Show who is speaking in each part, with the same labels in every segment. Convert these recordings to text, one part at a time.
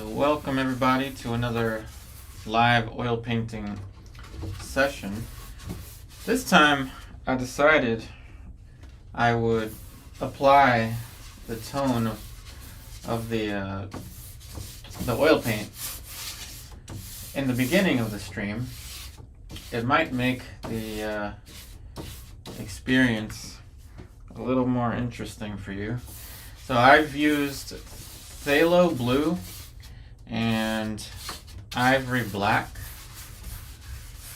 Speaker 1: Welcome everybody to another live oil painting session. This time I decided I would apply the tone of the oil paint in the beginning of the stream. It might make the experience a little more interesting for you. So I've used phthalo blue and ivory black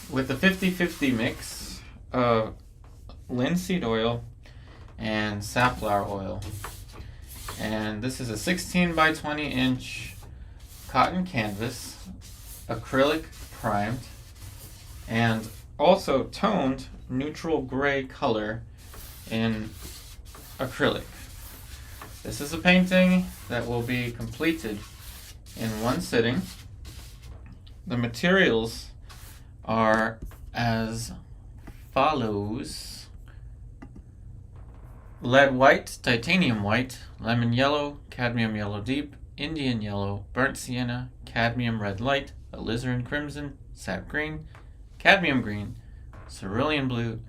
Speaker 1: with a 50-50 mix of linseed oil and safflower oil. And this is a 16 by 20 inch cotton canvas, acrylic primed, and also toned neutral gray color in acrylic. This is a painting that will be completed in one sitting. The materials are as follows: lead white, titanium white, lemon yellow, cadmium yellow deep, Indian yellow, burnt sienna, cadmium red light, alizarin crimson, sap green, cadmium green, cerulean blue,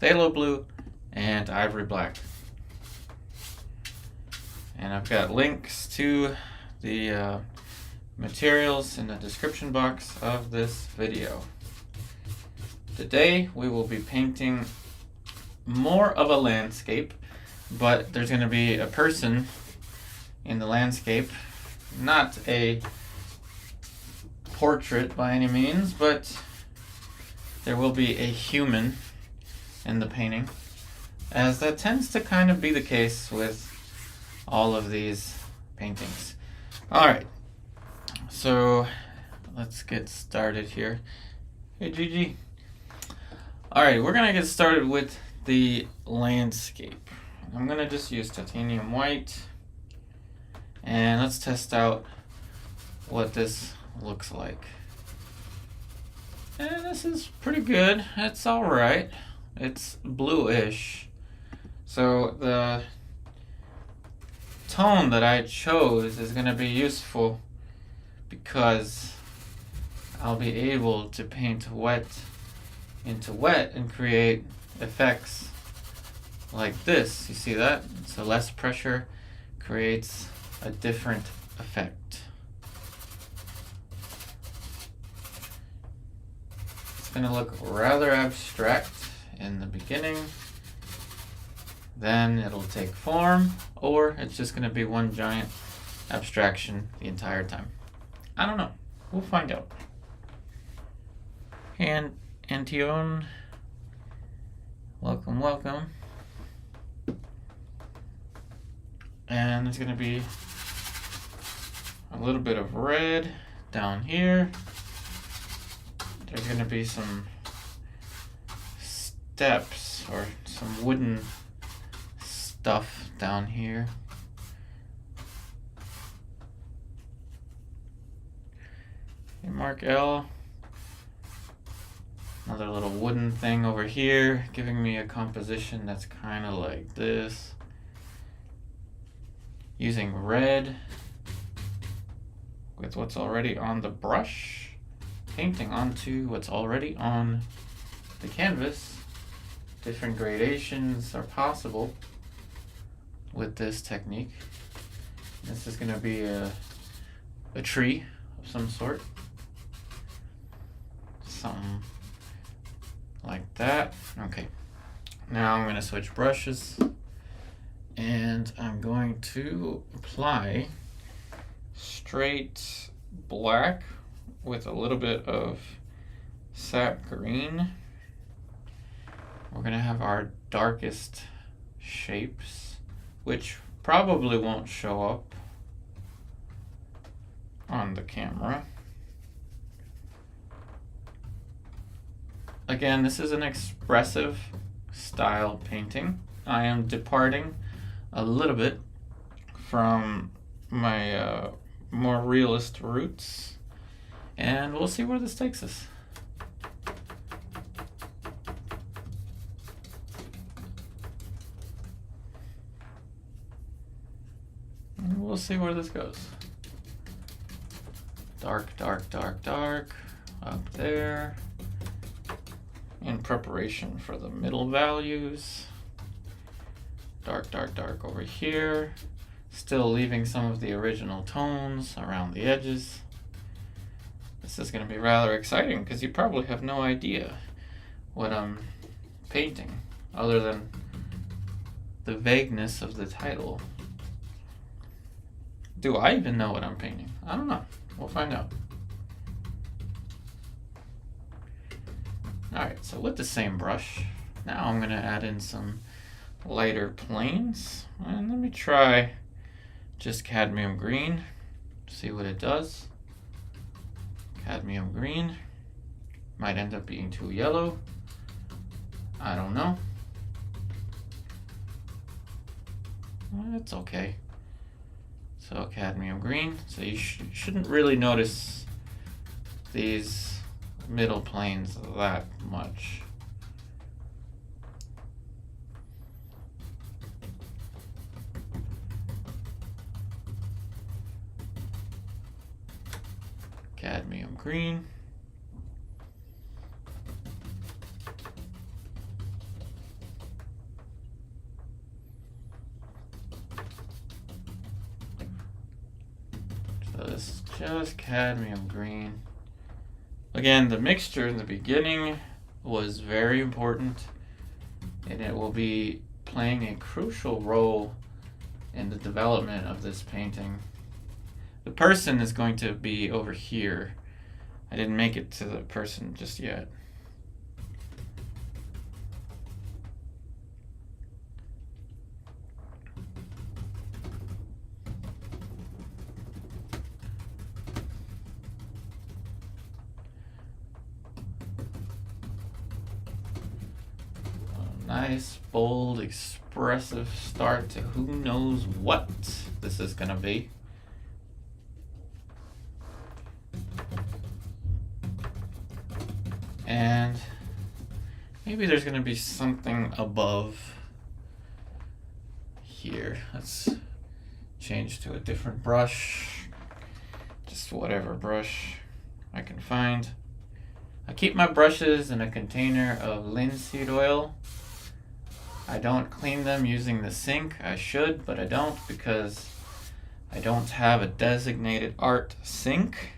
Speaker 1: phthalo blue, and ivory black. And I've got links to the materials in the description box of this video. Today we will be painting more of a landscape, but there's going to be a person in the landscape, not a portrait by any means, but there will be a human in the painting, as that tends to kind of be the case with all of these paintings. Alright, so let's get started here. Hey Gigi. Alright, we're gonna get started with the landscape. I'm gonna just use titanium white, and let's test out what this looks like. And this is pretty good. It's alright. It's bluish. So the tone that I chose is going to be useful because I'll be able to paint wet into wet and create effects like this. You see that? So less pressure creates a different effect. It's going to look rather abstract in the beginning. Then it'll take form, or it's just going to be one giant abstraction the entire time. I don't know. We'll find out. And Antione, welcome, welcome. And there's going to be a little bit of red down here. There's going to be some steps or some wooden stuff down here. Okay, Mark L. Another little wooden thing over here, giving me a composition that's kind of like this. Using red with what's already on the brush, painting onto what's already on the canvas. Different gradations are possible with this technique. This is going to be a tree of some sort. Something like that. Okay. Now I'm going to switch brushes, and I'm going to apply straight black with a little bit of sap green. We're going to have our darkest shapes, which probably won't show up on the camera. Again, this is an expressive style painting. I am departing a little bit from my more realist roots, and we'll see where this takes us. We'll see where this goes. dark, dark, dark, dark, up there, in preparation for the middle values. Dark, dark, dark over here, still leaving some of the original tones around the edges. This is going to be rather exciting because you probably have no idea what I'm painting other than the vagueness of the title. Do I even know what I'm painting? I don't know. We'll find out. Alright, so with the same brush, now I'm going to add in some lighter planes. And let me try just cadmium green, see what it does. Cadmium green. Might end up being too yellow. I don't know. It's okay. So cadmium green. So you shouldn't really notice these middle planes that much. Cadmium green. So this is just cadmium green. Again, the mixture in the beginning was very important, and it will be playing a crucial role in the development of this painting. The person is going to be over here. I didn't make it to the person just yet. A nice, bold, expressive start to who knows what this is going to be. And maybe there's going to be something above here. Let's change to a different brush. Just whatever brush I can find. I keep my brushes in a container of linseed oil. I don't clean them using the sink. I should, but I don't because I don't have a designated art sink.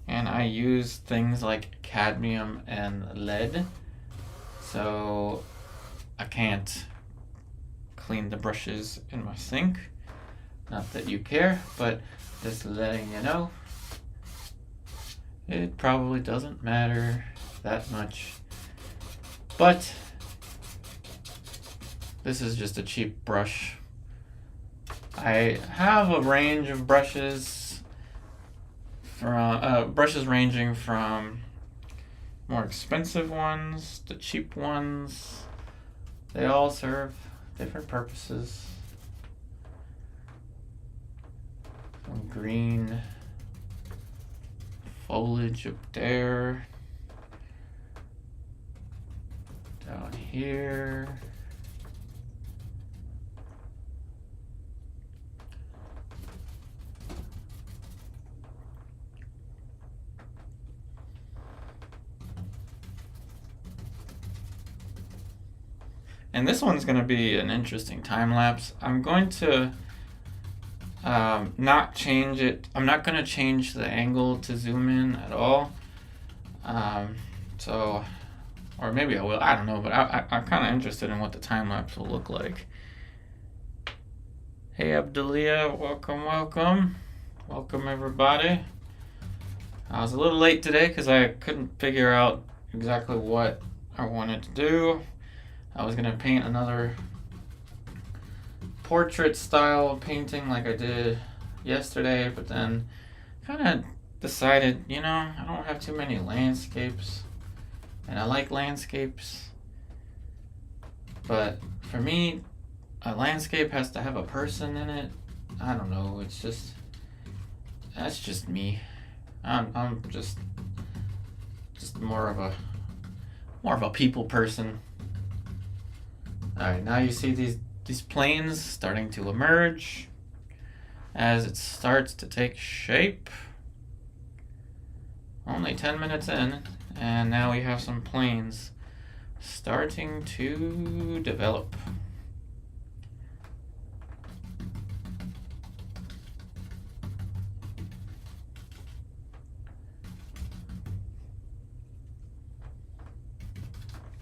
Speaker 1: And I use things like cadmium and lead, so I can't clean the brushes in my sink. Not that you care, but just letting you know. It probably doesn't matter that much. But this is just a cheap brush. I have a range of brushes. Brushes ranging from more expensive ones to cheap ones. They all serve different purposes. Some green foliage up there. Down here. And this one's going to be an interesting time lapse. I'm going to not change it. I'm not going to change the angle to zoom in at all. Or maybe I will. I don't know. But I'm kind of interested in what the time lapse will look like. Hey, Abdalia. Welcome, welcome. Welcome, everybody. I was a little late today because I couldn't figure out exactly what I wanted to do. I was going to paint another portrait style painting like I did yesterday, but then kind of decided, you know, I don't have too many landscapes, and I like landscapes, but for me, a landscape has to have a person in it. I don't know, that's just me. I'm just more of a people person. Alright, now you see these planes starting to emerge as it starts to take shape. Only 10 minutes in, and now we have some planes starting to develop.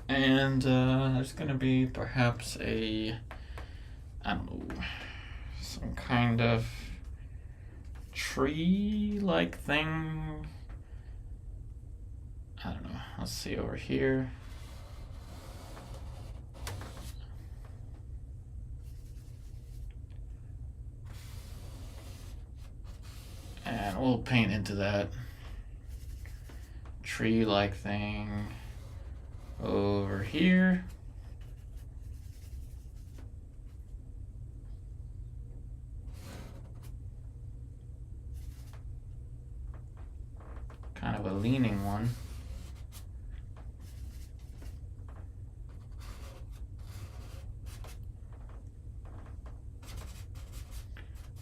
Speaker 1: And there's going to be perhaps I don't know, some kind of tree-like thing. I don't know. Let's see over here. And we'll paint into that tree-like thing over here. Kind of a leaning one.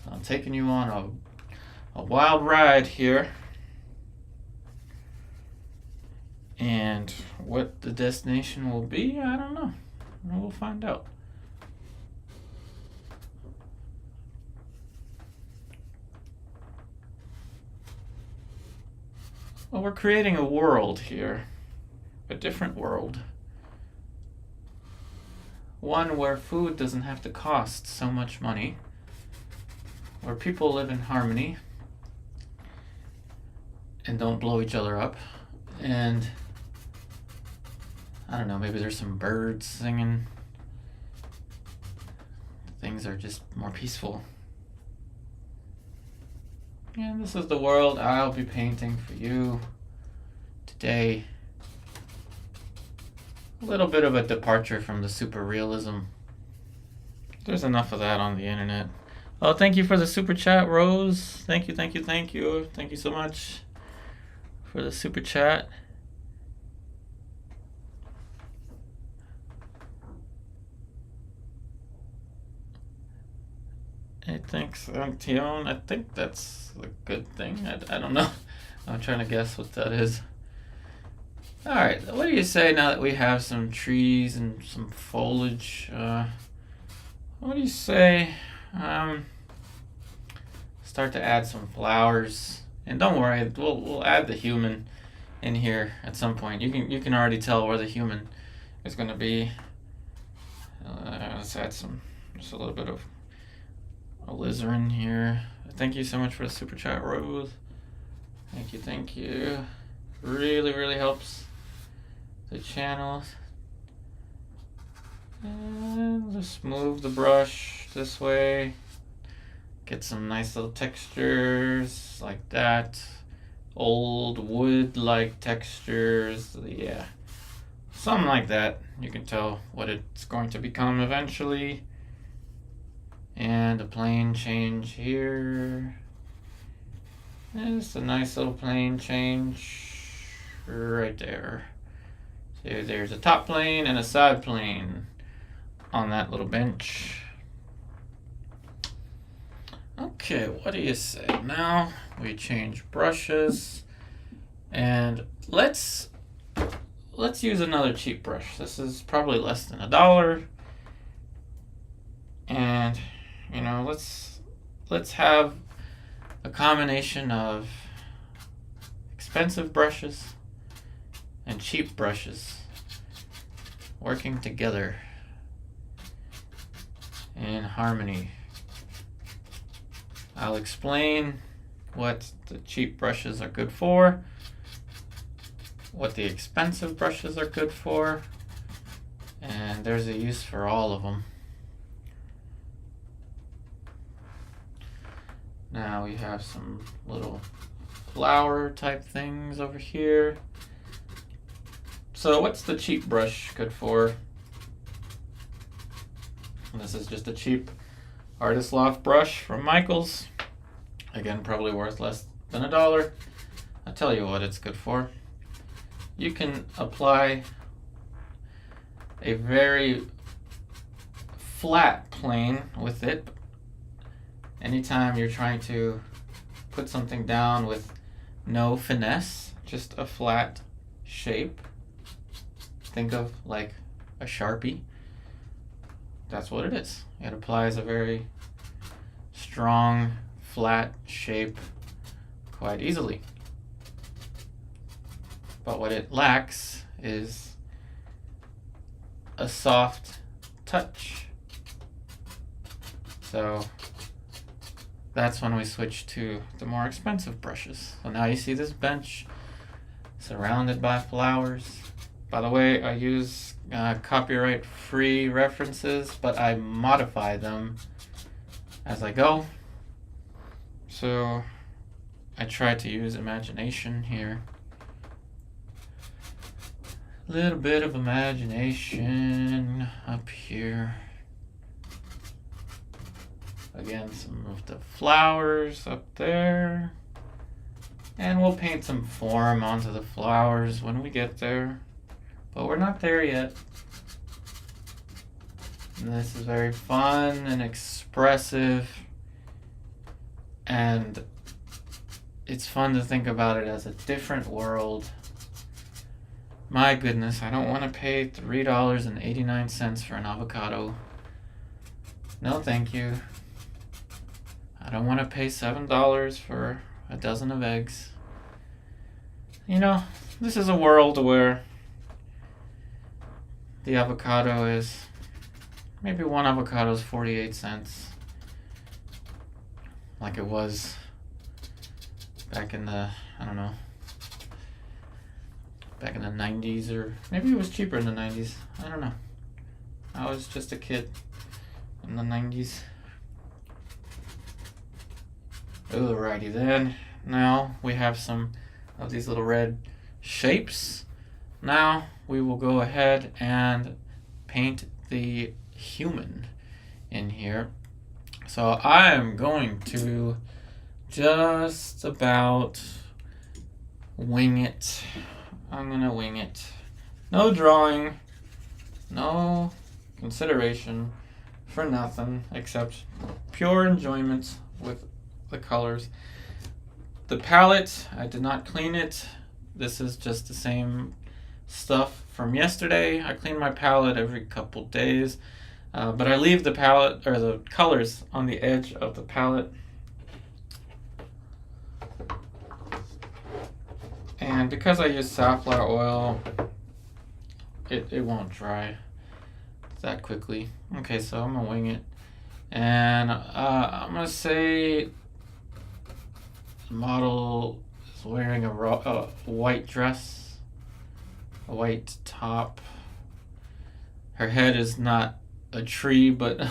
Speaker 1: So I'm taking you on a wild ride here. And what the destination will be, I don't know. We'll find out. Well, we're creating a world here, a different world. One where food doesn't have to cost so much money, where people live in harmony and don't blow each other up. And I don't know, maybe there's some birds singing. Things are just more peaceful. And this is the world I'll be painting for you today. A little bit of a departure from the super realism. There's enough of that on the internet. Oh, thank you for the super chat, Rose. Thank you, thank you, thank you. Thank you so much for the super chat. Hey, thanks, Tion. I think that's a good thing. I don't know. I'm trying to guess what that is. Alright, what do you say now that we have some trees and some foliage? What do you say? Start to add some flowers. And don't worry, we'll add the human in here at some point. You can already tell where the human is going to be. Let's add just a little bit of alizarin here. Thank you so much for the super chat, Rose. Thank you, thank you. Really helps the channel. And just move the brush this way. Get some nice little textures like that. Old wood-like textures. Yeah. Something like that. You can tell what it's going to become eventually. And a plane change here. And just a nice little plane change right there. So there's a top plane and a side plane on that little bench. Okay, what do you say? Now we change brushes, and let's use another cheap brush. This is probably less than $1, and you know, let's have a combination of expensive brushes and cheap brushes working together in harmony. I'll explain what the cheap brushes are good for, what the expensive brushes are good for, and there's a use for all of them. Now we have some little flower type things over here. So what's the cheap brush good for? This is just a cheap Artist Loft brush from Michaels. Again, probably worth less than $1. I'll tell you what it's good for. You can apply a very flat plane with it anytime you're trying to put something down with no finesse, just a flat shape. Think of like a Sharpie. That's what it is. It applies a very strong, flat shape quite easily. But what it lacks is a soft touch. So that's when we switch to the more expensive brushes. So now you see this bench surrounded by flowers. By the way, I use copyright-free references, but I modify them as I go. So I try to use imagination here. A little bit of imagination up here. Again, some of the flowers up there. And we'll paint some form onto the flowers when we get there. But we're not there yet. And this is very fun and expressive. And it's fun to think about it as a different world. My goodness, I don't want to pay $3.89 for an avocado. No, thank you. I don't want to pay $7 for a dozen of eggs. You know, this is a world where the avocado is, maybe one avocado is 48 cents. Like it was back in the, I don't know, back in the 90s, or maybe it was cheaper in the 90s. I don't know. I was just a kid in the 90s. Alrighty then. Now we have some of these little red shapes. Now we will go ahead and paint the human in here. So I am going to just about wing it. I'm gonna wing it. No drawing, no consideration for nothing except pure enjoyment with the colors. The palette, I did not clean it. This is just the same stuff from yesterday. I clean my palette every couple days, but I leave the palette or the colors on the edge of the palette. And because I use safflower oil, it won't dry that quickly. Okay, so I'm gonna wing it, and I'm gonna say the model is wearing a white dress, a white top. Her head is not a tree, but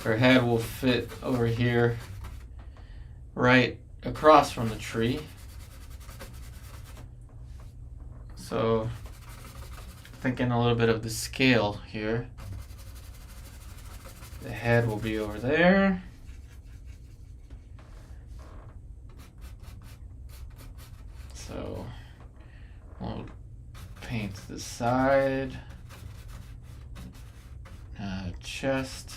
Speaker 1: her head will fit over here, right across from the tree. So thinking a little bit of the scale here. The head will be over there. So we'll paint the side, chest.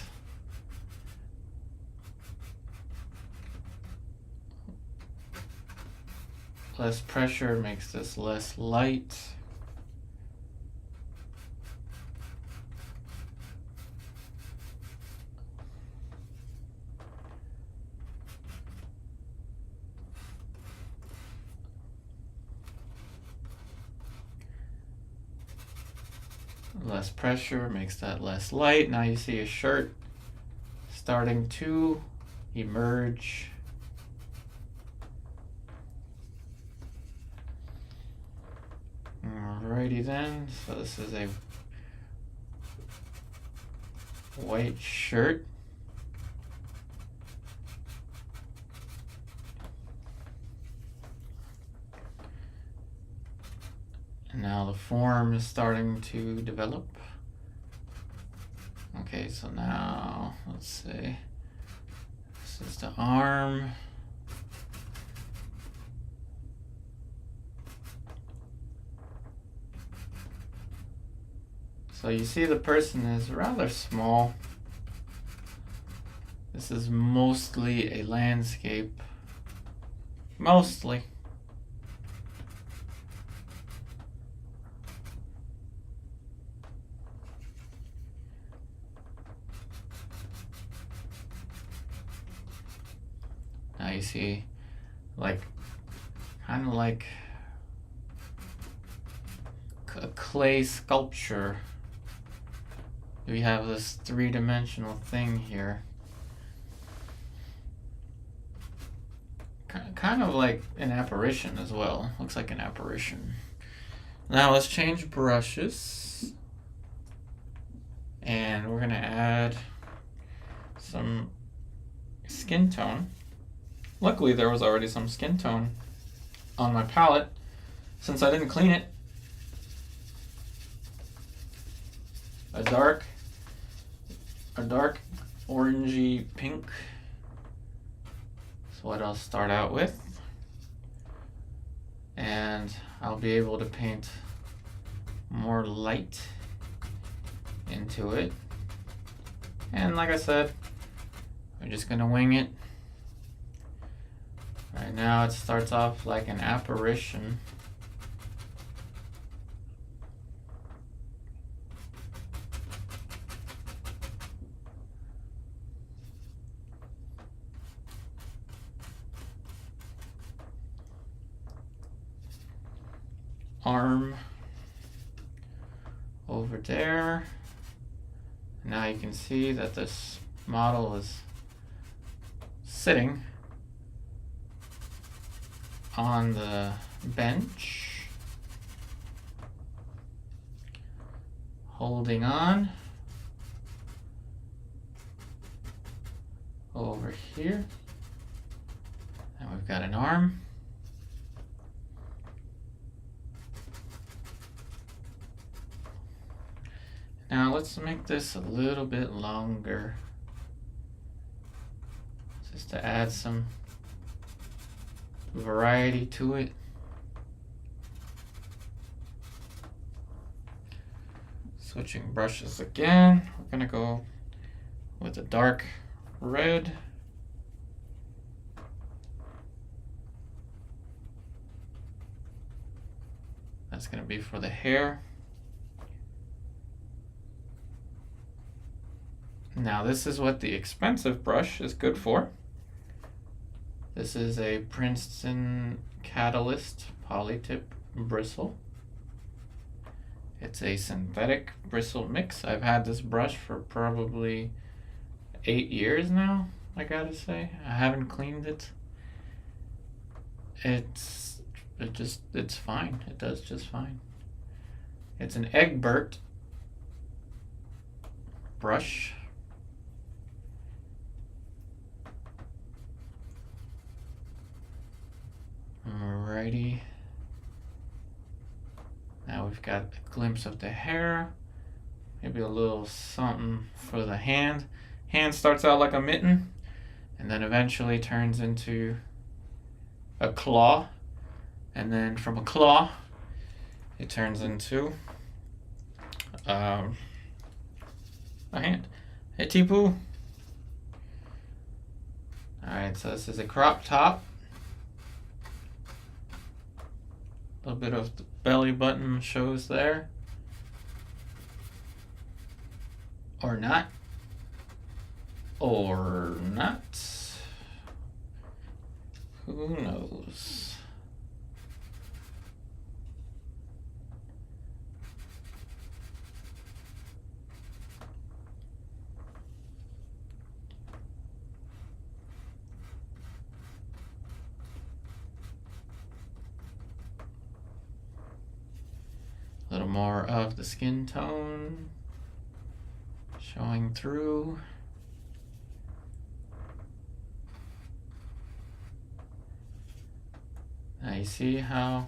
Speaker 1: Less pressure makes this less light. Less pressure makes that less light. Now you see a shirt starting to emerge. Alrighty then, so this is a white shirt. And now the form is starting to develop. Okay, so now let's see. This is the arm. So you see the person is rather small. This is mostly a landscape. Mostly. you see, like, kind of like a clay sculpture. We have this three-dimensional thing here. Kind of like an apparition as well. Looks like an apparition. Now let's change brushes. And we're gonna add some skin tone. Luckily there was already some skin tone on my palette since I didn't clean it. A dark orangey pink is what I'll start out with. And I'll be able to paint more light into it. And like I said, I'm just gonna wing it. Right now it starts off like an apparition. Arm over there. Now you can see that this model is sitting on the bench, holding on over here. And we've got an arm. Now let's make this a little bit longer, just to add some variety to it. Switching brushes again, we're gonna go with a dark red. That's gonna be for the hair. Now this is what the expensive brush is good for. This is a Princeton Catalyst Polytip Bristle. It's a synthetic bristle mix. I've had this brush for probably 8 years now, I gotta say. I haven't cleaned it. It's fine. It does just fine. It's an Egbert brush. Alrighty. Now we've got a glimpse of the hair. Maybe a little something for the hand. Hand starts out like a mitten and then eventually turns into a claw. And then from a claw, it turns into a hand. Hey, Tipu. Alright, so this is a crop top. A little bit of the belly button shows there. Or not. Or not. Who knows? A little more of the skin tone showing through. Now you see how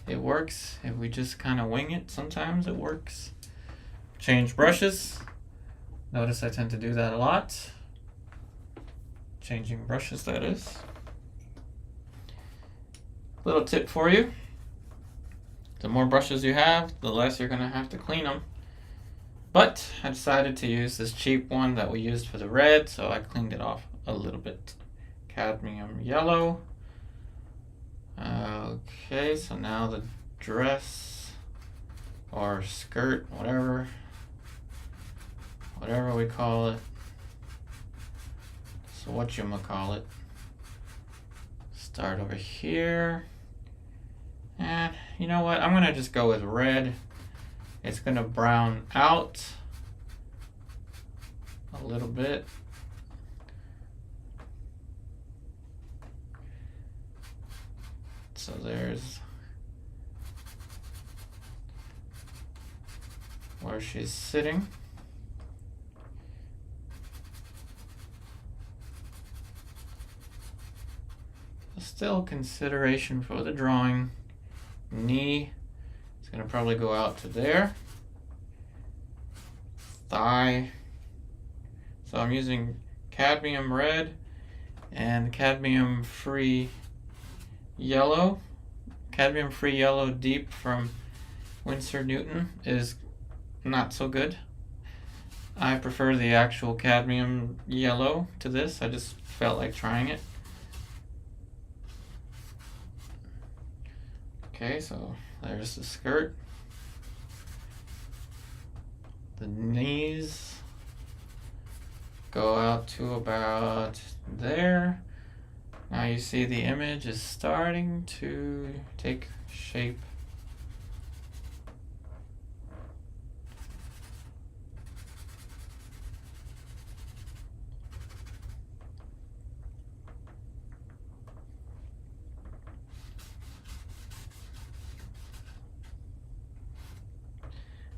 Speaker 1: it works. If we just kind of wing it, sometimes it works. Change brushes. Notice I tend to do that a lot. Changing brushes, that is. Little tip for you. The more brushes you have, the less you're gonna have to clean them. But I decided to use this cheap one that we used for the red, so I cleaned it off a little bit. Cadmium yellow. Okay, so now the dress or skirt, whatever we call it. So what you call it. Start over here. And you know what? I'm going to just go with red. It's going to brown out a little bit. So there's where she's sitting. Still consideration for the drawing. Knee is going to probably go out to there. Thigh. So I'm using cadmium red and cadmium free yellow. Cadmium free yellow deep from Winsor Newton is not so good. I prefer the actual cadmium yellow to this. I just felt like trying it. Okay, so there's the skirt. The knees go out to about there. Now you see the image is starting to take shape.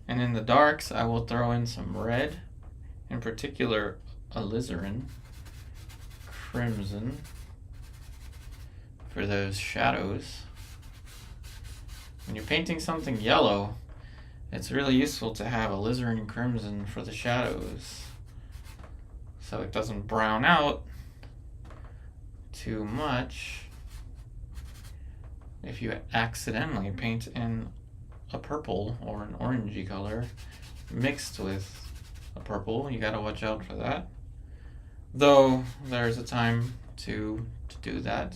Speaker 1: And in the darks, I will throw in some red, in particular alizarin, crimson, for those shadows. When you're painting something yellow, it's really useful to have alizarin crimson for the shadows, so it doesn't brown out too much if you accidentally paint in a purple or an orangey color mixed with a purple. You gotta watch out for that. Though there's a time to do that.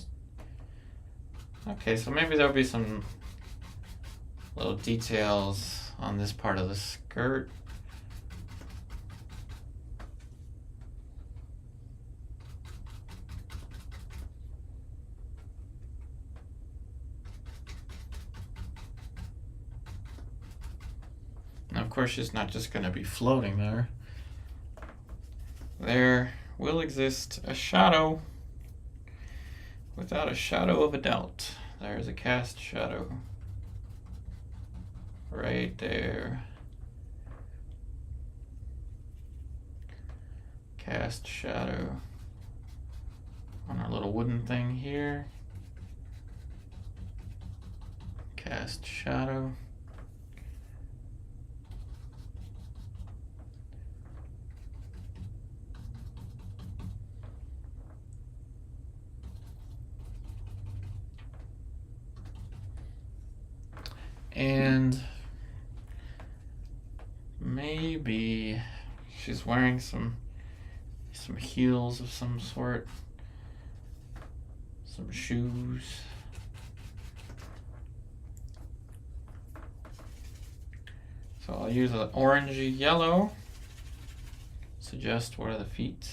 Speaker 1: Okay, so maybe there'll be some little details on this part of the skirt. Now, of course, she's not just going to be floating there. There will exist a shadow without a shadow of a doubt. There's a cast shadow right there. Cast shadow on our little wooden thing here. Cast shadow. And maybe she's wearing some heels of some sort, some shoes. So I'll use an orangey yellow, suggest where the feet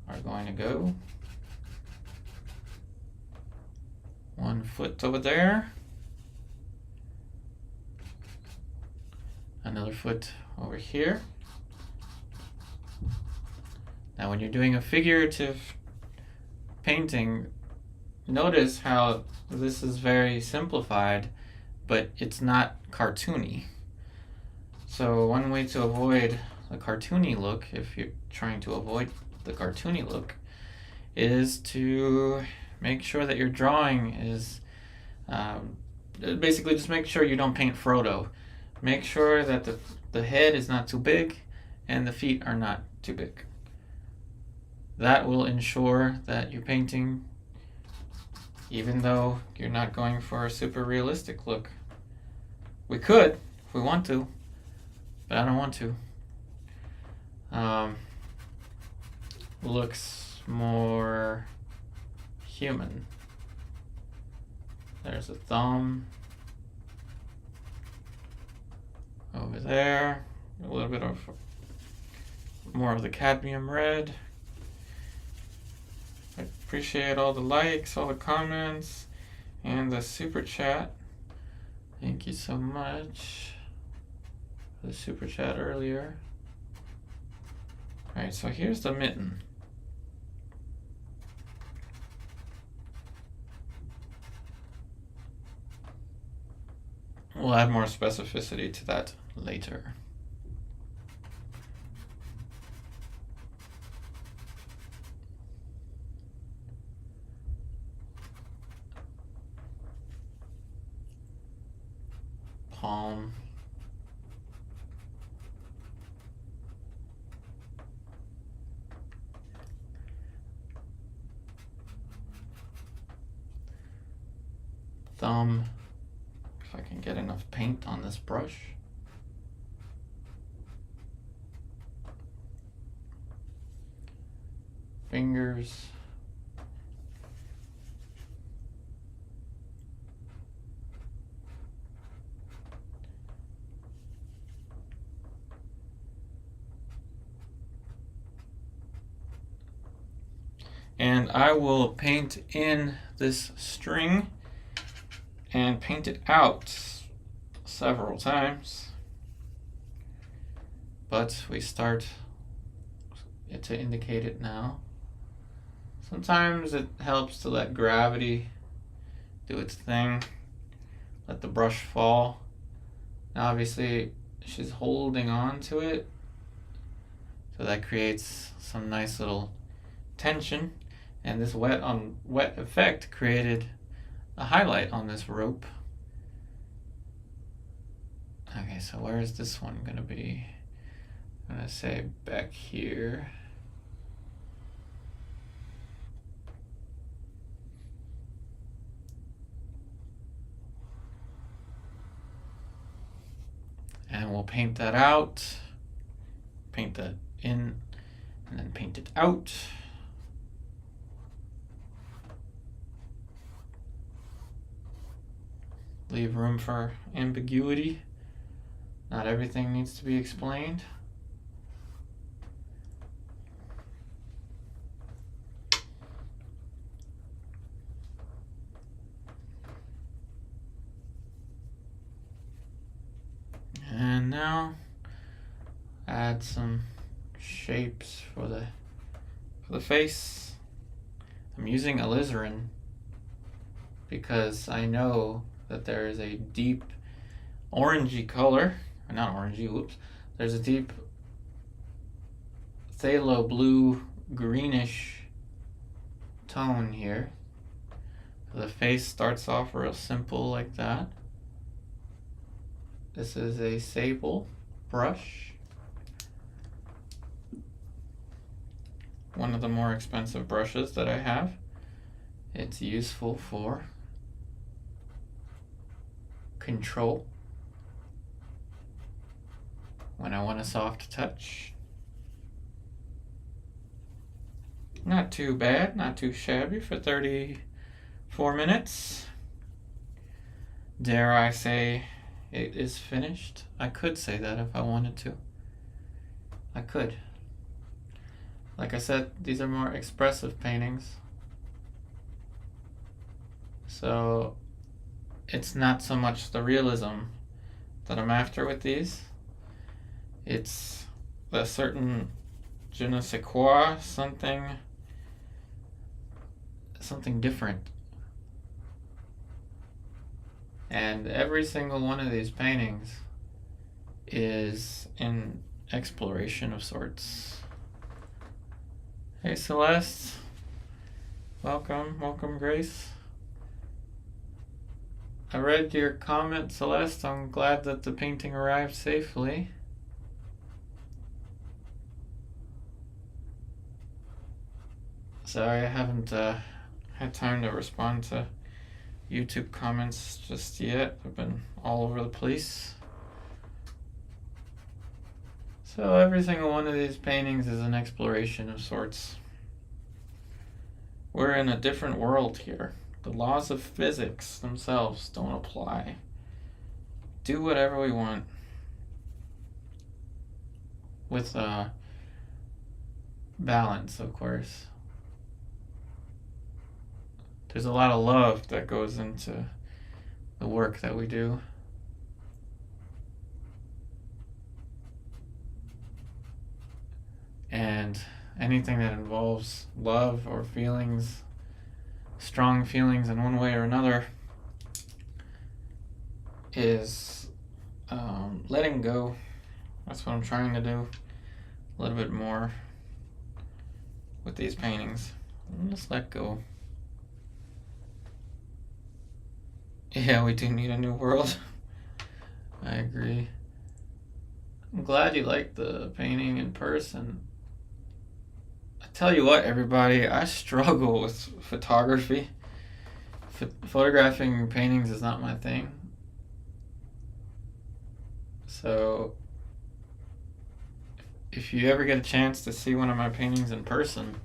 Speaker 1: are going to go. One foot over there. Another foot over here. Now when you're doing a figurative painting, notice how this is very simplified, but it's not cartoony. So one way to avoid the cartoony look, if you're trying to avoid the cartoony look, is to make sure that your drawing is, basically just make sure you don't paint Frodo. Make sure that the head is not too big and the feet are not too big. That will ensure that you're painting, even though you're not going for a super realistic look. We could, if we want to, but I don't want to. Looks more human. There's a thumb. Over there, a little bit of more of the cadmium red. Appreciate all the likes, all the comments, and the super chat. Thank you so much for the super chat earlier. Alright, so here's the mitten. We'll add more specificity to that later. Palm. Thumb. If I can get enough paint on this brush. Fingers. And I will paint in this string and paint it out several times. But we start to indicate it now. Sometimes it helps to let gravity do its thing. Let the brush fall. Now obviously she's holding on to it, so that creates some nice little tension. And this wet on wet effect created a highlight on this rope. Okay, so where is this one gonna be? I'm gonna say back here. And we'll paint that out, paint that in, and then paint it out. Leave room for ambiguity. Not everything needs to be explained. And now add some shapes for the face. I'm using alizarin because I know that there is a deep orangey color, or not orangey, whoops. There's a deep phthalo blue greenish tone here. The face starts off real simple like that. This is a sable brush. One of the more expensive brushes that I have. It's useful for control when I want a soft touch. Not too bad, not too shabby for 34 minutes. Dare I say it is finished? I could say that if I wanted to. I could. Like I said, these are more expressive paintings. So it's not so much the realism that I'm after with these. It's a certain je ne sais quoi, something different. And every single one of these paintings is an exploration of sorts. Hey Celeste, welcome Grace. I read your comment, Celeste. I'm glad that the painting arrived safely. Sorry, I haven't had time to respond to YouTube comments just yet. I've been all over the place. So every single one of these paintings is an exploration of sorts. We're in a different world here. The laws of physics themselves don't apply. Do whatever we want. With balance, of course. there's a lot of love that goes into the work that we do. And anything that involves love or feelings, strong feelings in one way or another, is letting go. That's what I'm trying to do a little bit more with these paintings. Just let go. Yeah, we do need a new world. I agree. I'm glad you liked the painting in person. I tell you what, everybody, I struggle with photography. Photographing paintings is not my thing. So, if you ever get a chance to see one of my paintings in person,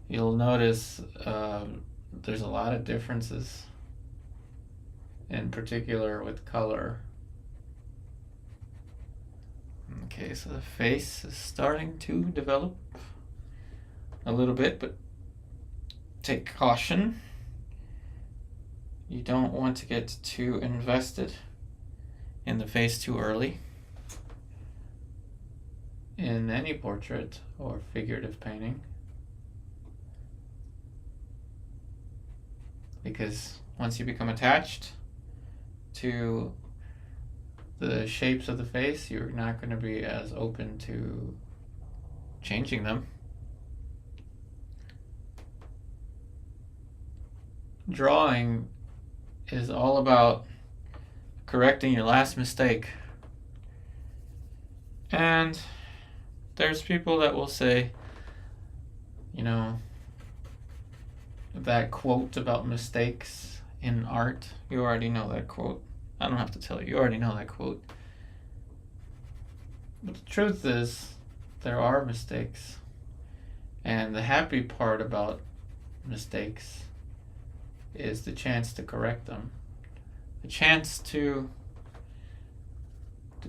Speaker 1: you'll notice there's a lot of differences, in particular with color. Okay, so the face is starting to develop a little bit, but take caution. You don't want to get too invested in the face too early in any portrait or figurative painting, because once you become attached to the shapes of the face, you're not going to be as open to changing them. Drawing is all about correcting your last mistake. And there's people that will say, you know, that quote about mistakes in art. You already know that quote. I don't have to tell you. You already know that quote. But the truth is, there are mistakes. And the happy part about mistakes is the chance to correct them. The chance to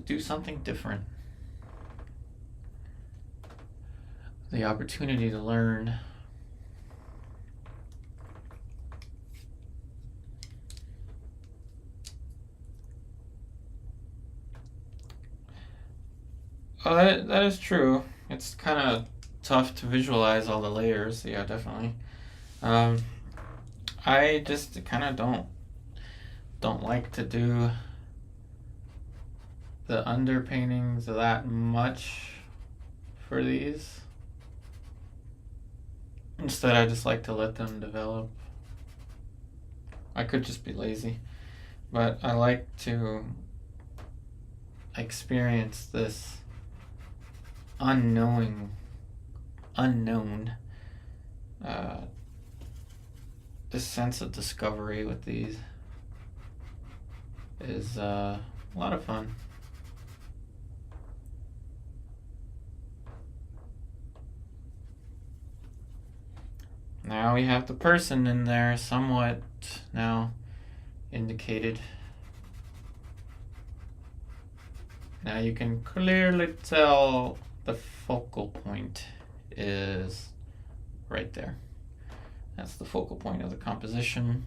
Speaker 1: do something different. The opportunity to learn. Oh, that is true. It's kind of tough to visualize all the layers. Yeah, definitely. I just kind of don't like to do the underpaintings that much for these. Instead, I just like to let them develop. I could just be lazy, but I like to experience this unknown, this sense of discovery with these is a lot of fun. Now we have the person in there somewhat now indicated. Now you can clearly tell the focal point is right there. That's the focal point of the composition.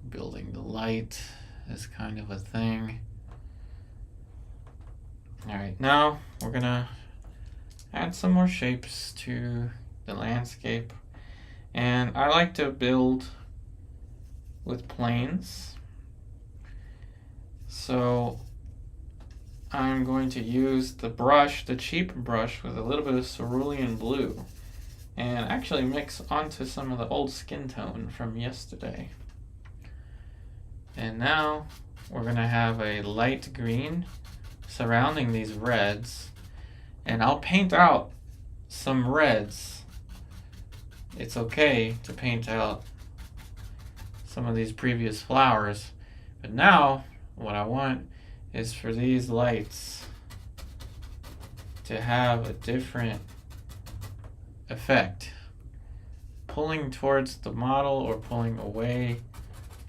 Speaker 1: Building the light is kind of a thing. Alright, now we're gonna add some more shapes to the landscape. And I like to build with planes. So I'm going to use the brush, the cheap brush, with a little bit of cerulean blue, and actually mix onto some of the old skin tone from yesterday. And now we're gonna have a light green surrounding these reds, and I'll paint out some reds. It's okay to paint out some of these previous flowers, but now what I want is for these lights to have a different effect. Pulling towards the model or pulling away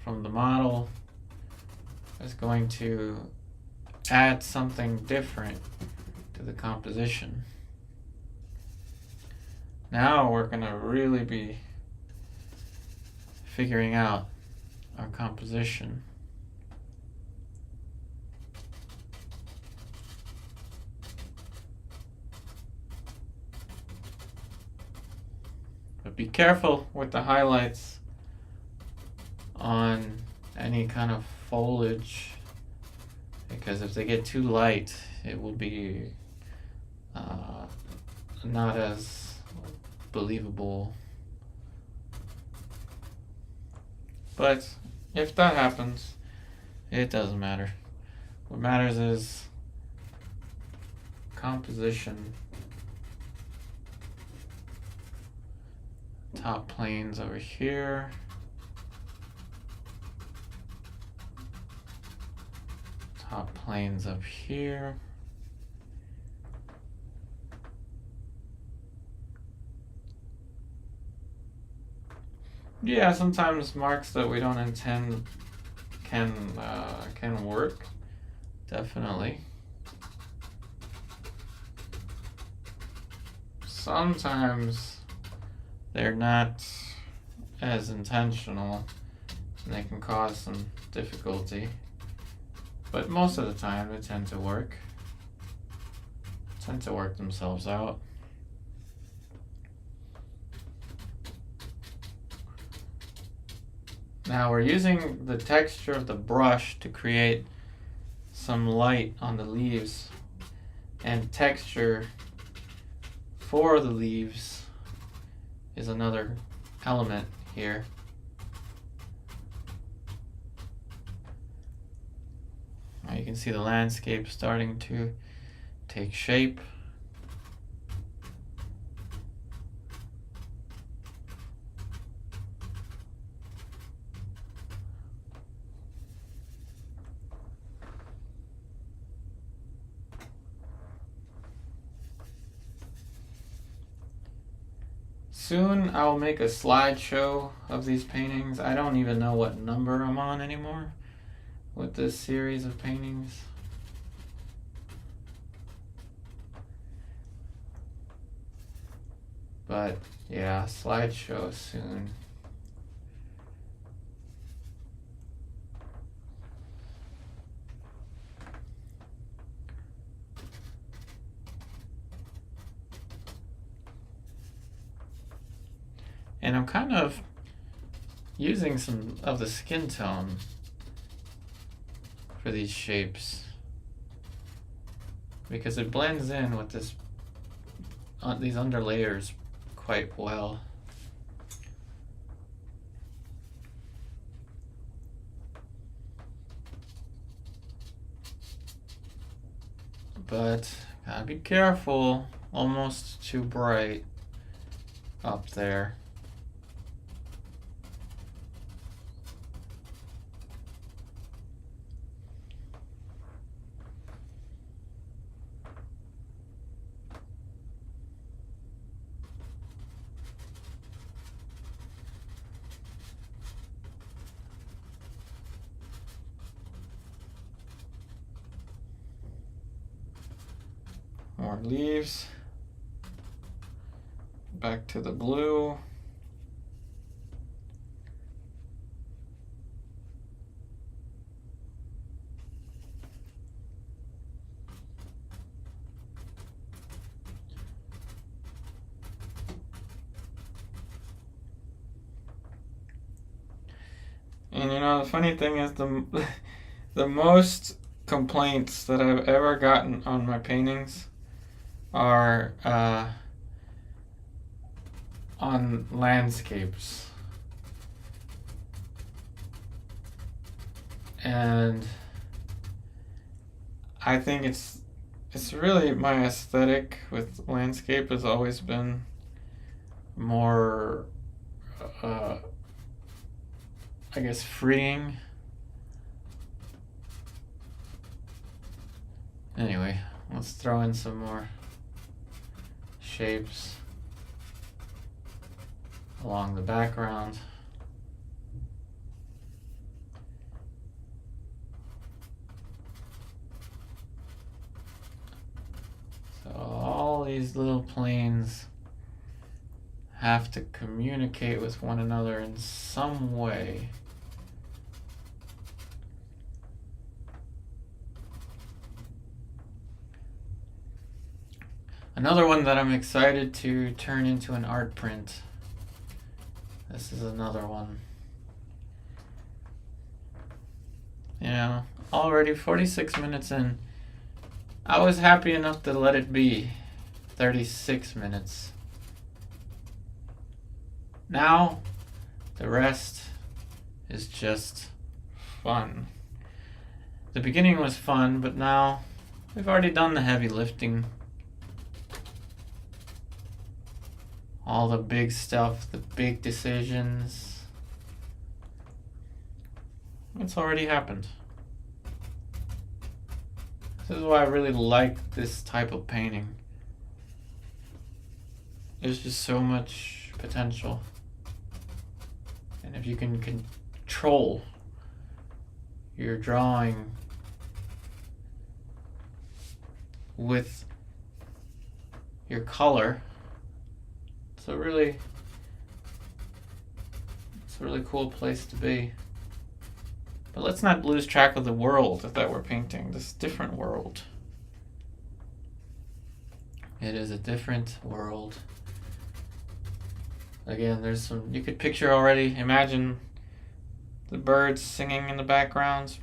Speaker 1: from the model is going to add something different to the composition. Now we're going to really be figuring out our composition. But be careful with the highlights on any kind of foliage, because if they get too light, it will be not as believable. But if that happens, it doesn't matter. What matters is composition. Top planes over here. Top planes up here. Yeah, sometimes marks that we don't intend can work, definitely. Sometimes they're not as intentional and they can cause some difficulty, but most of the time they tend to work themselves out. Now we're using the texture of the brush to create some light on the leaves, and texture for the leaves is another element here. Now you can see the landscape starting to take shape. Soon I'll make a slideshow of these paintings. I don't even know what number I'm on anymore with this series of paintings. But yeah, slideshow soon. And I'm kind of using some of the skin tone for these shapes because it blends in with this these under layers quite well. But gotta be careful, almost too bright up there. More leaves. Back to the blue. And you know, the funny thing is the most complaints that I've ever gotten on my paintings are on landscapes. And I think it's really my aesthetic with landscape has always been more I guess freeing. Anyway, let's throw in some more shapes along the background. these little planes have to communicate with one another in some way. Another one that I'm excited to turn into an art print. This is another one. You know, already 46 minutes in. I was happy enough to let it be 36 minutes. Now, the rest is just fun. The beginning was fun, but now we've already done the heavy lifting. All the big stuff, the big decisions. It's already happened. This is why I really like this type of painting. There's just so much potential. And if you can control your drawing with your color, it's a really cool place to be. But let's not lose track of the world that we're painting, this different world. It is a different world. Again, there's some, you could picture already, imagine the birds singing in the background.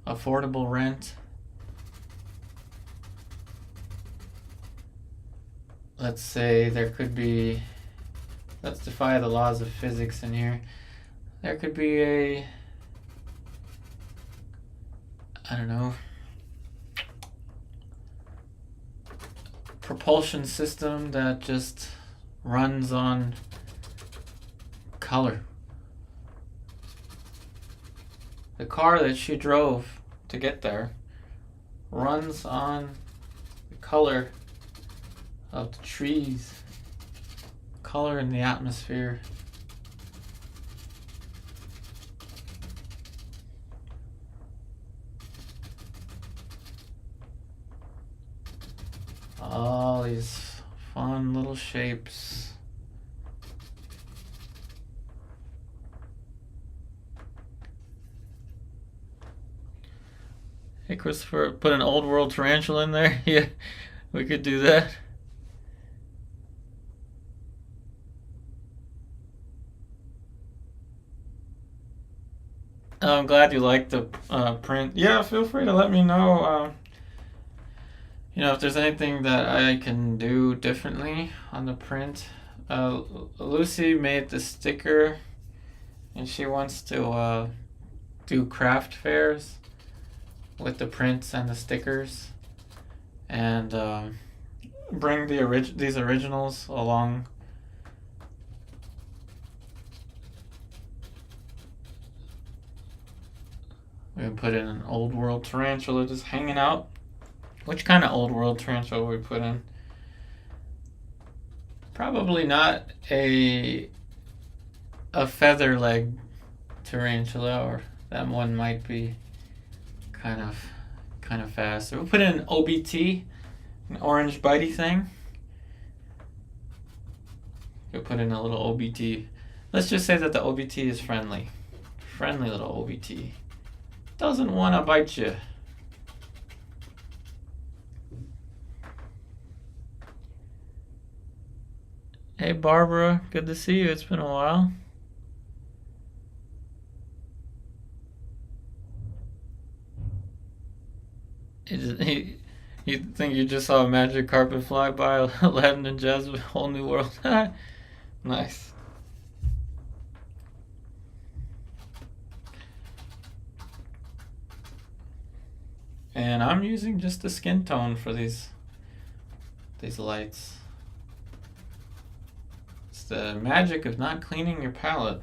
Speaker 1: Affordable rent. Let's say there could be, let's defy the laws of physics in here. There could be a, I don't know, propulsion system that just runs on color. The car that she drove to get there runs on the color of the trees, color in the atmosphere. All these fun little shapes. Hey Christopher, put an old world tarantula in there. Yeah, we could do that. I'm glad you liked the print. Yeah, feel free to let me know. You know, if there's anything that I can do differently on the print. Lucy made the sticker, and she wants to do craft fairs with the prints and the stickers, and bring these originals along. We can put in an old world tarantula just hanging out. Which kind of old world tarantula we put in? Probably not a feather leg tarantula, or that one might be kind of fast. So we'll put in an OBT, an orange bitey thing. We'll put in a little OBT. Let's just say that the OBT is friendly. Friendly little OBT. Doesn't want to bite you. Hey Barbara, good to see you. It's been a while. You think you just saw a magic carpet fly by, Aladdin and Jasmine, whole new world. Nice. And I'm using just the skin tone for these lights. It's the magic of not cleaning your palette.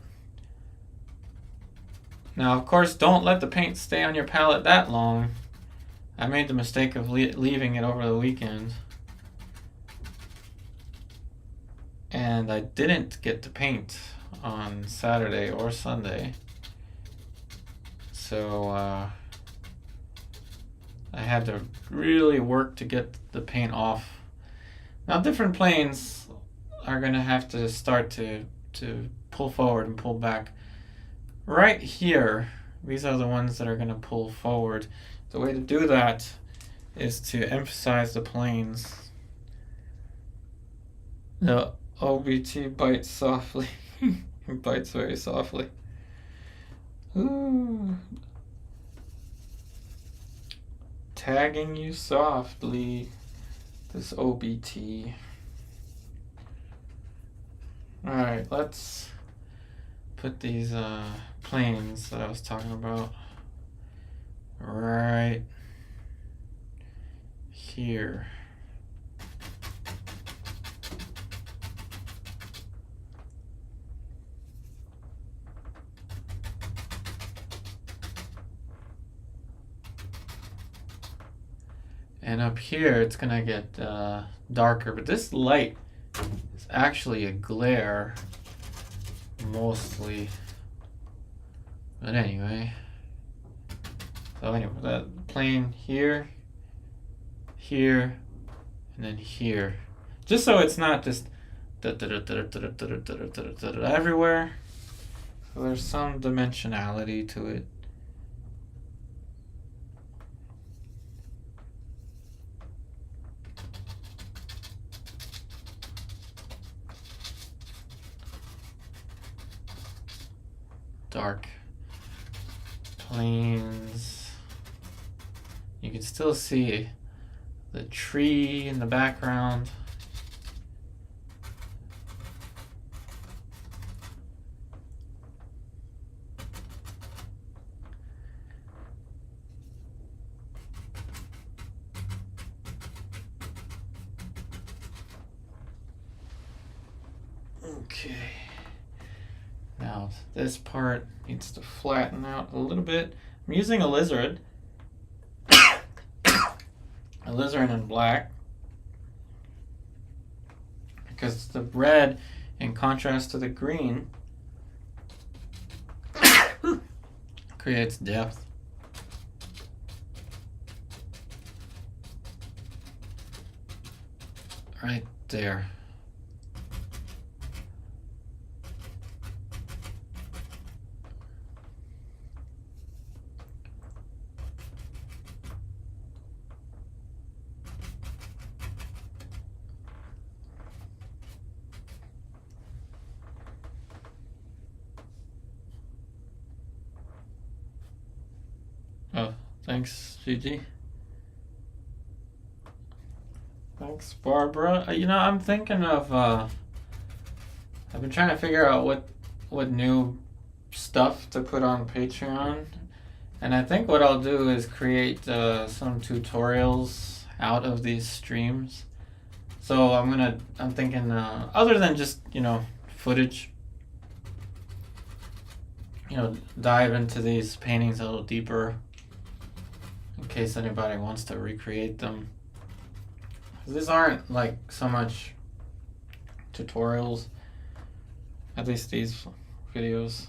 Speaker 1: Now, of course, don't let the paint stay on your palette that long. I made the mistake of leaving it over the weekend. And I didn't get to paint on Saturday or Sunday. So, I had to really work to get the paint off. Now different planes are gonna have to start to pull forward and pull back. Right here, these are the ones that are gonna pull forward. The way to do that is to emphasize the planes. The OBT bites softly. It bites very softly. Ooh. Tagging you softly, this OBT. Alright, let's put these planes that I was talking about right here. And up here, it's gonna get darker, but this light is actually a glare, mostly. But anyway, so anyway, that plane here, here, and then here, just so it's not just everywhere. So there's some dimensionality to it. Dark planes. You can still see the tree in the background. Okay. Now this part needs to flatten out a little bit. I'm using alizarin. Alizarin in black. Because the red, in contrast to the green, creates depth. Right there. Oh, thanks, Gigi. Thanks, Barbara. You know, I'm thinking of, I've been trying to figure out what new stuff to put on Patreon. And I think what I'll do is create some tutorials out of these streams. So I'm thinking, other than just, footage, dive into these paintings a little deeper in case anybody wants to recreate them. These aren't like so much tutorials, at least these videos.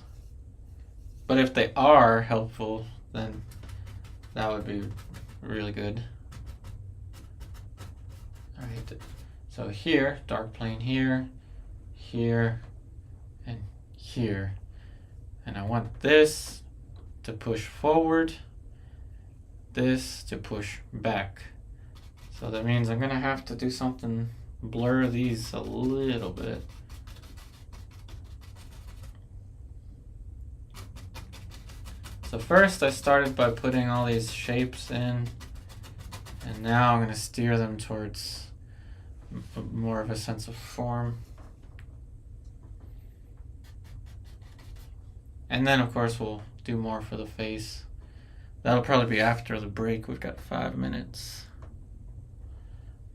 Speaker 1: But if they are helpful, then that would be really good. Alright, so here, dark plane here, here, and here. And I want this to push forward, this to push back. So that means I'm gonna have to do something, blur these a little bit. So first I started by putting all these shapes in, and now I'm gonna steer them towards more of a sense of form. And then of course we'll do more for the face. That'll probably be after the break. We've got 5 minutes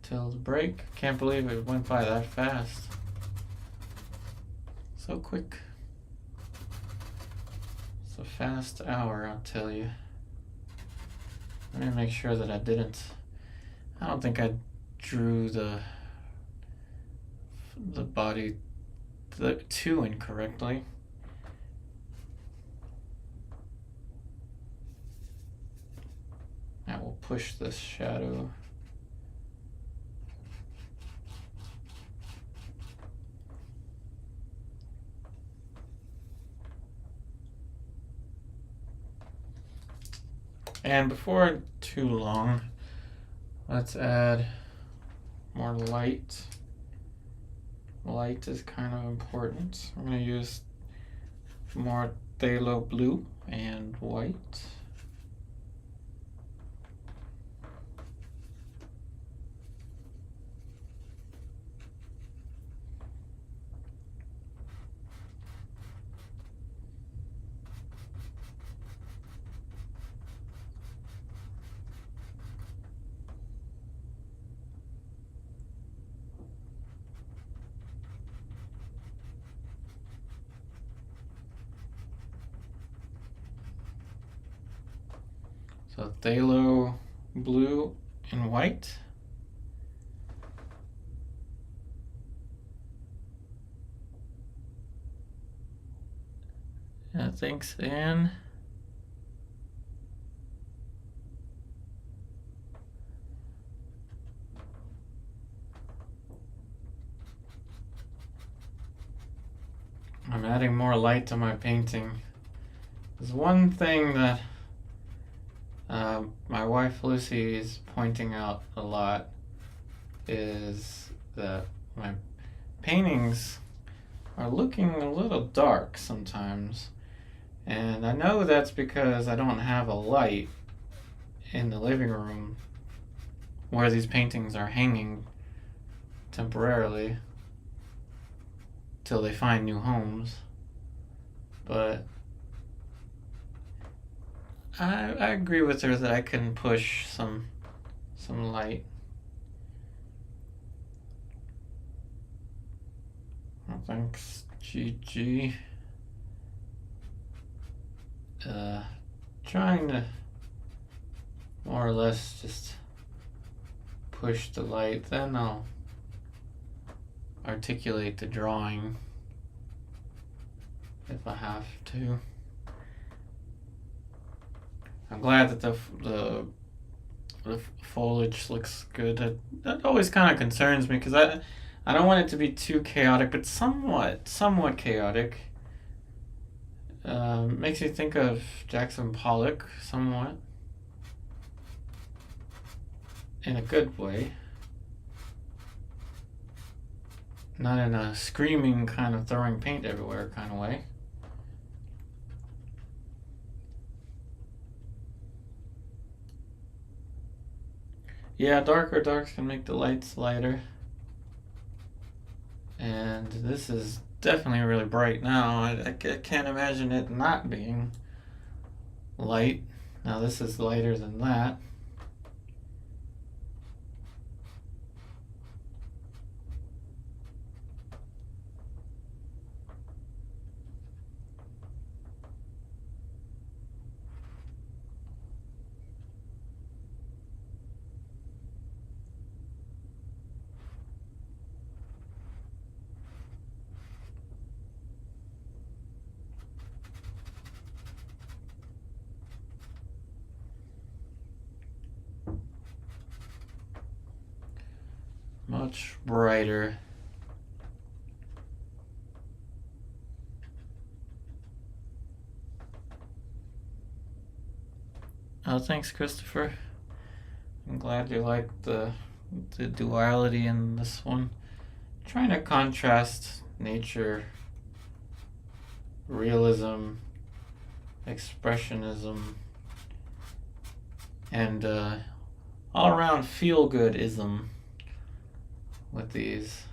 Speaker 1: till the break. Can't believe it went by that fast. So quick. It's a fast hour, I'll tell you. Let me make sure that I don't think I drew the body too incorrectly. Now we'll push this shadow. And before too long, let's add more light. Light is kind of important. I'm going to use more phthalo blue and white. So phthalo blue and white. That sinks in. I'm adding more light to my painting. There's one thing that my wife Lucy is pointing out a lot, is that my paintings are looking a little dark sometimes. And I know that's because I don't have a light in the living room where these paintings are hanging temporarily till they find new homes. But I agree with her that I can push some light. Well, thanks, GG. Trying to more or less just push the light, then I'll articulate the drawing if I have to. I'm glad that the foliage looks good. That always kind of concerns me because I don't want it to be too chaotic, but somewhat chaotic. Makes me think of Jackson Pollock somewhat, in a good way, not in a screaming kind of throwing paint everywhere kind of way. Yeah, darker darks can make the lights lighter. And this is definitely really bright now. I can't imagine it not being light. Now this is lighter than that. Much brighter. Oh, thanks, Christopher. I'm glad you liked the duality in this one. Trying to contrast nature, realism, expressionism, and all around feel-good-ism with these.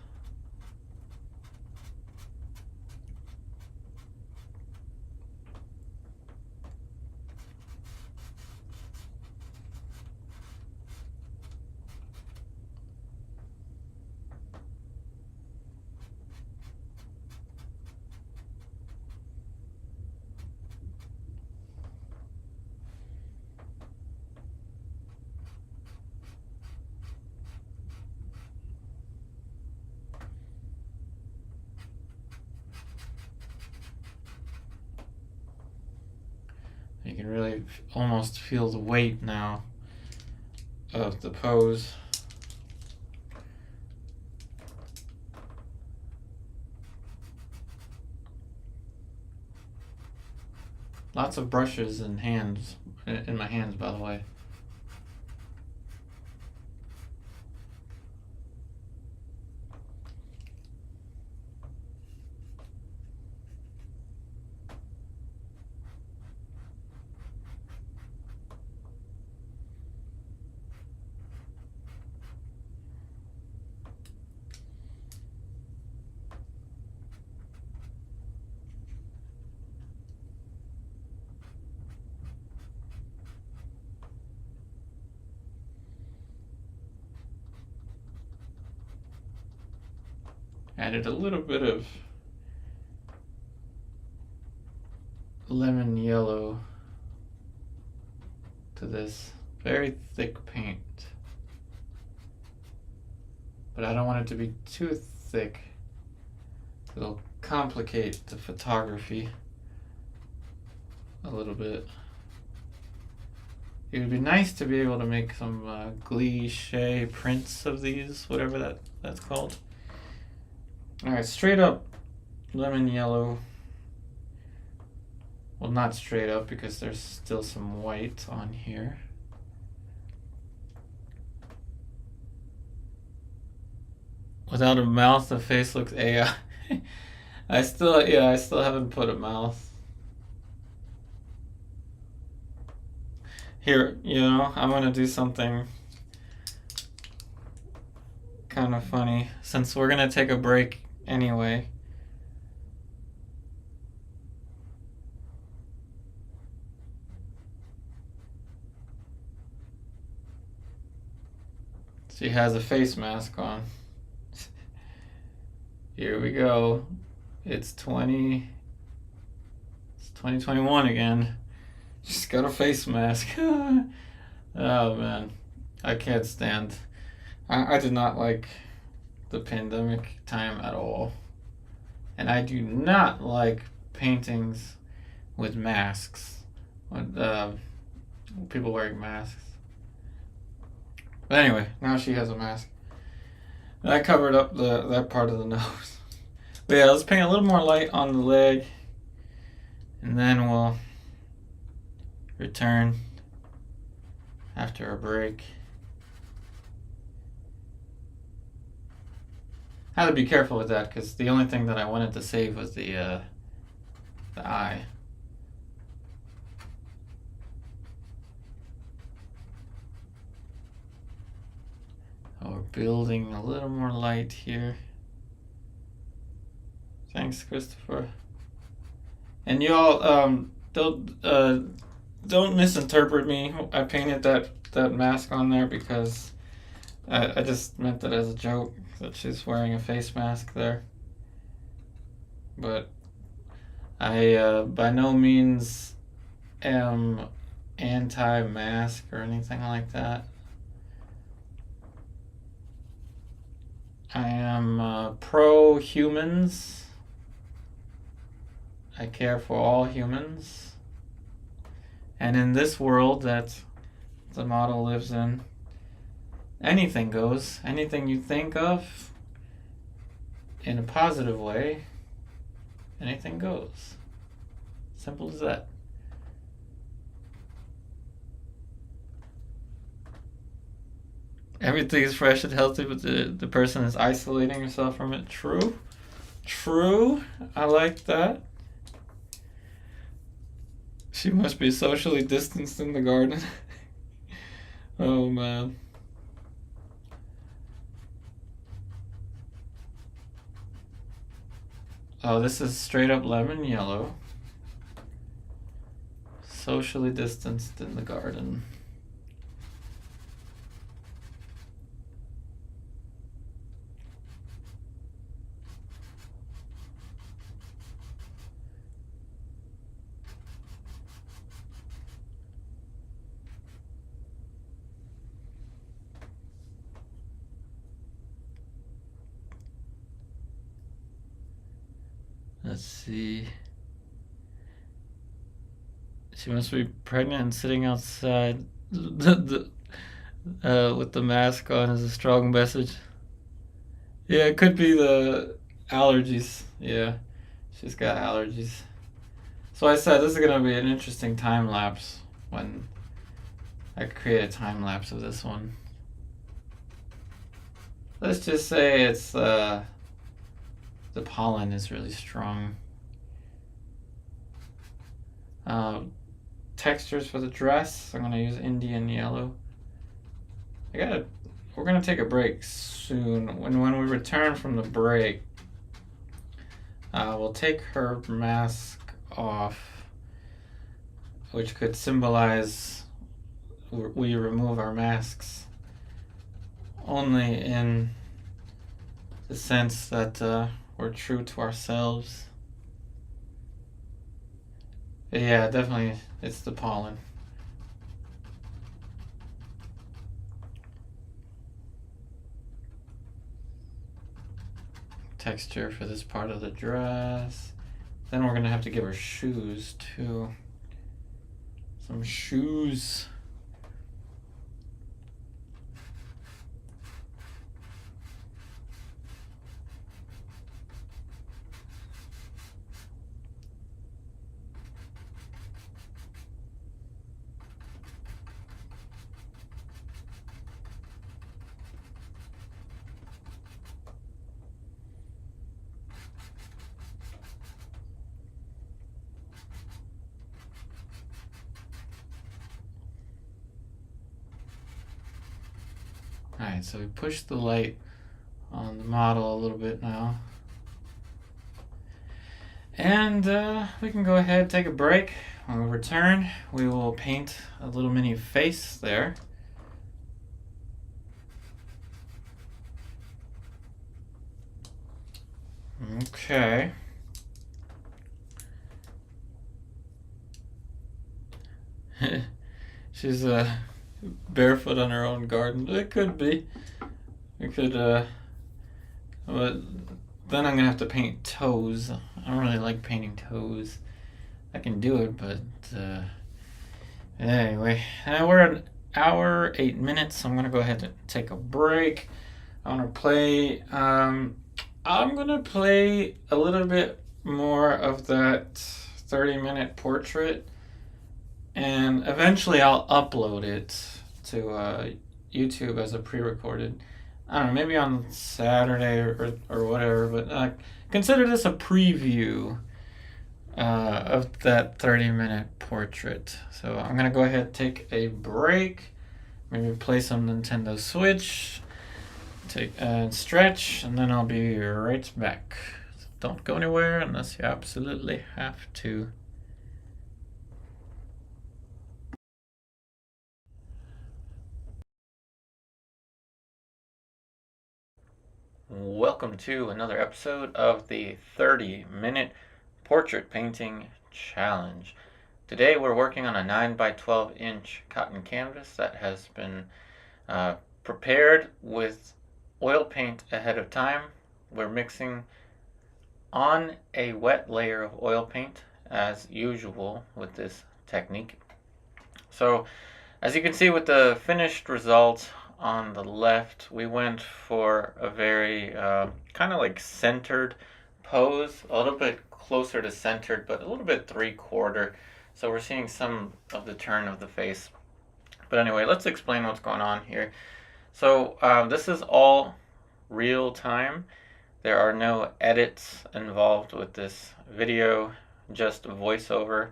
Speaker 1: You can really almost feel the weight now of the pose. Lots of brushes and hands in my hands, by the way. Added a little bit of lemon yellow to this very thick paint. But I don't want it to be too thick. It'll complicate the photography a little bit. It would be nice to be able to make some glissé prints of these, whatever that's called. Alright, straight up lemon yellow. Well, not straight up because there's still some white on here. Without a mouth, the face looks AI. I still haven't put a mouth. Here, I'm gonna do something kind of funny since we're gonna take a break anyway. She has a face mask on. Here we go. It's 2021 again. She's got a face mask. Oh man, I can't stand. I did not like the pandemic time at all. And I do not like paintings with masks. With people wearing masks. But anyway, now she has a mask. And I covered up that part of the nose. But yeah, let's paint a little more light on the leg. And then we'll return after a break. I had to be careful with that because the only thing that I wanted to save was the eye. Oh, we're building a little more light here. Thanks, Christopher. And y'all, don't misinterpret me. I painted that mask on there because I just meant it as a joke that she's wearing a face mask there. But I by no means am anti-mask or anything like that. I am pro-humans. I care for all humans. And in this world that the model lives in, anything goes. Anything you think of in a positive way, anything goes. Simple as that. Everything is fresh and healthy, but the person is isolating herself from it. True. True. I like that. She must be socially distanced in the garden. Oh, man. Oh, this is straight up lemon yellow. Socially distanced in the garden. Let's see. She must be pregnant and sitting outside. The with the mask on is a strong message. Yeah, it could be the allergies. Yeah, she's got allergies. So I said this is gonna be an interesting time lapse when I create a time lapse of this one. Let's just say it's the pollen is really strong. Textures for the dress, I'm gonna use Indian yellow. We're gonna take a break soon. When we return from the break, we'll take her mask off, which could symbolize we remove our masks only in the sense that we're true to ourselves. Yeah, definitely, it's the pollen. Texture for this part of the dress. Then we're gonna have to give her shoes too. Some shoes. Alright, so we push the light on the model a little bit now. And we can go ahead, take a break. When we return, we will paint a little mini face there. Okay. She's barefoot on her own garden. It could be. It could, but then I'm gonna have to paint toes. I don't really like painting toes. I can do it, but anyway. We're at an hour, 8 minutes. So I'm gonna go ahead and take a break. I wanna play. I'm gonna play a little bit more of that 30-minute portrait, and eventually I'll upload it to YouTube as a pre-recorded. I don't know, maybe on Saturday or whatever, but consider this a preview of that 30-minute portrait. So I'm gonna go ahead and take a break, maybe play some Nintendo Switch, take and stretch, and then I'll be right back. So don't go anywhere unless you absolutely have to. Welcome to another episode of the 30-minute portrait painting challenge. Today we're working on a 9 by 12 inch cotton canvas that has been prepared with oil paint ahead of time. We're mixing on a wet layer of oil paint as usual with this technique. So as you can see with the finished result on the left, we went for a very kind of like centered pose, a little bit closer to centered, but a little bit 3/4. So we're seeing some of the turn of the face. But anyway, let's explain what's going on here. So this is all real time. There are no edits involved with this video, just voiceover.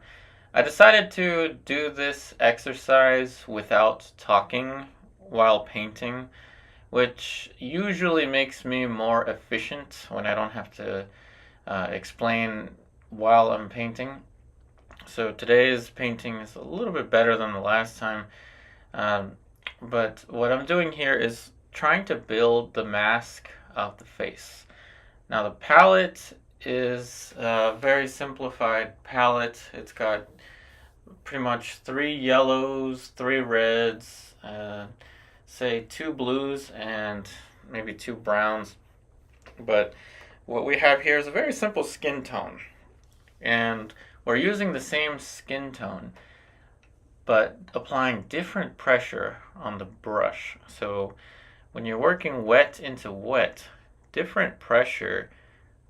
Speaker 1: I decided to do this exercise without talking while painting, which usually makes me more efficient when I don't have to explain while I'm painting. So today's painting is a little bit better than the last time, but what I'm doing here is trying to build the mask of the face. Now the palette is a very simplified palette. It's got pretty much 3 yellows, 3 reds, say 2 blues, and maybe 2 browns. But what we have here is a very simple skin tone, and we're using the same skin tone. but applying different pressure on the brush. So when you're working wet into wet, different pressure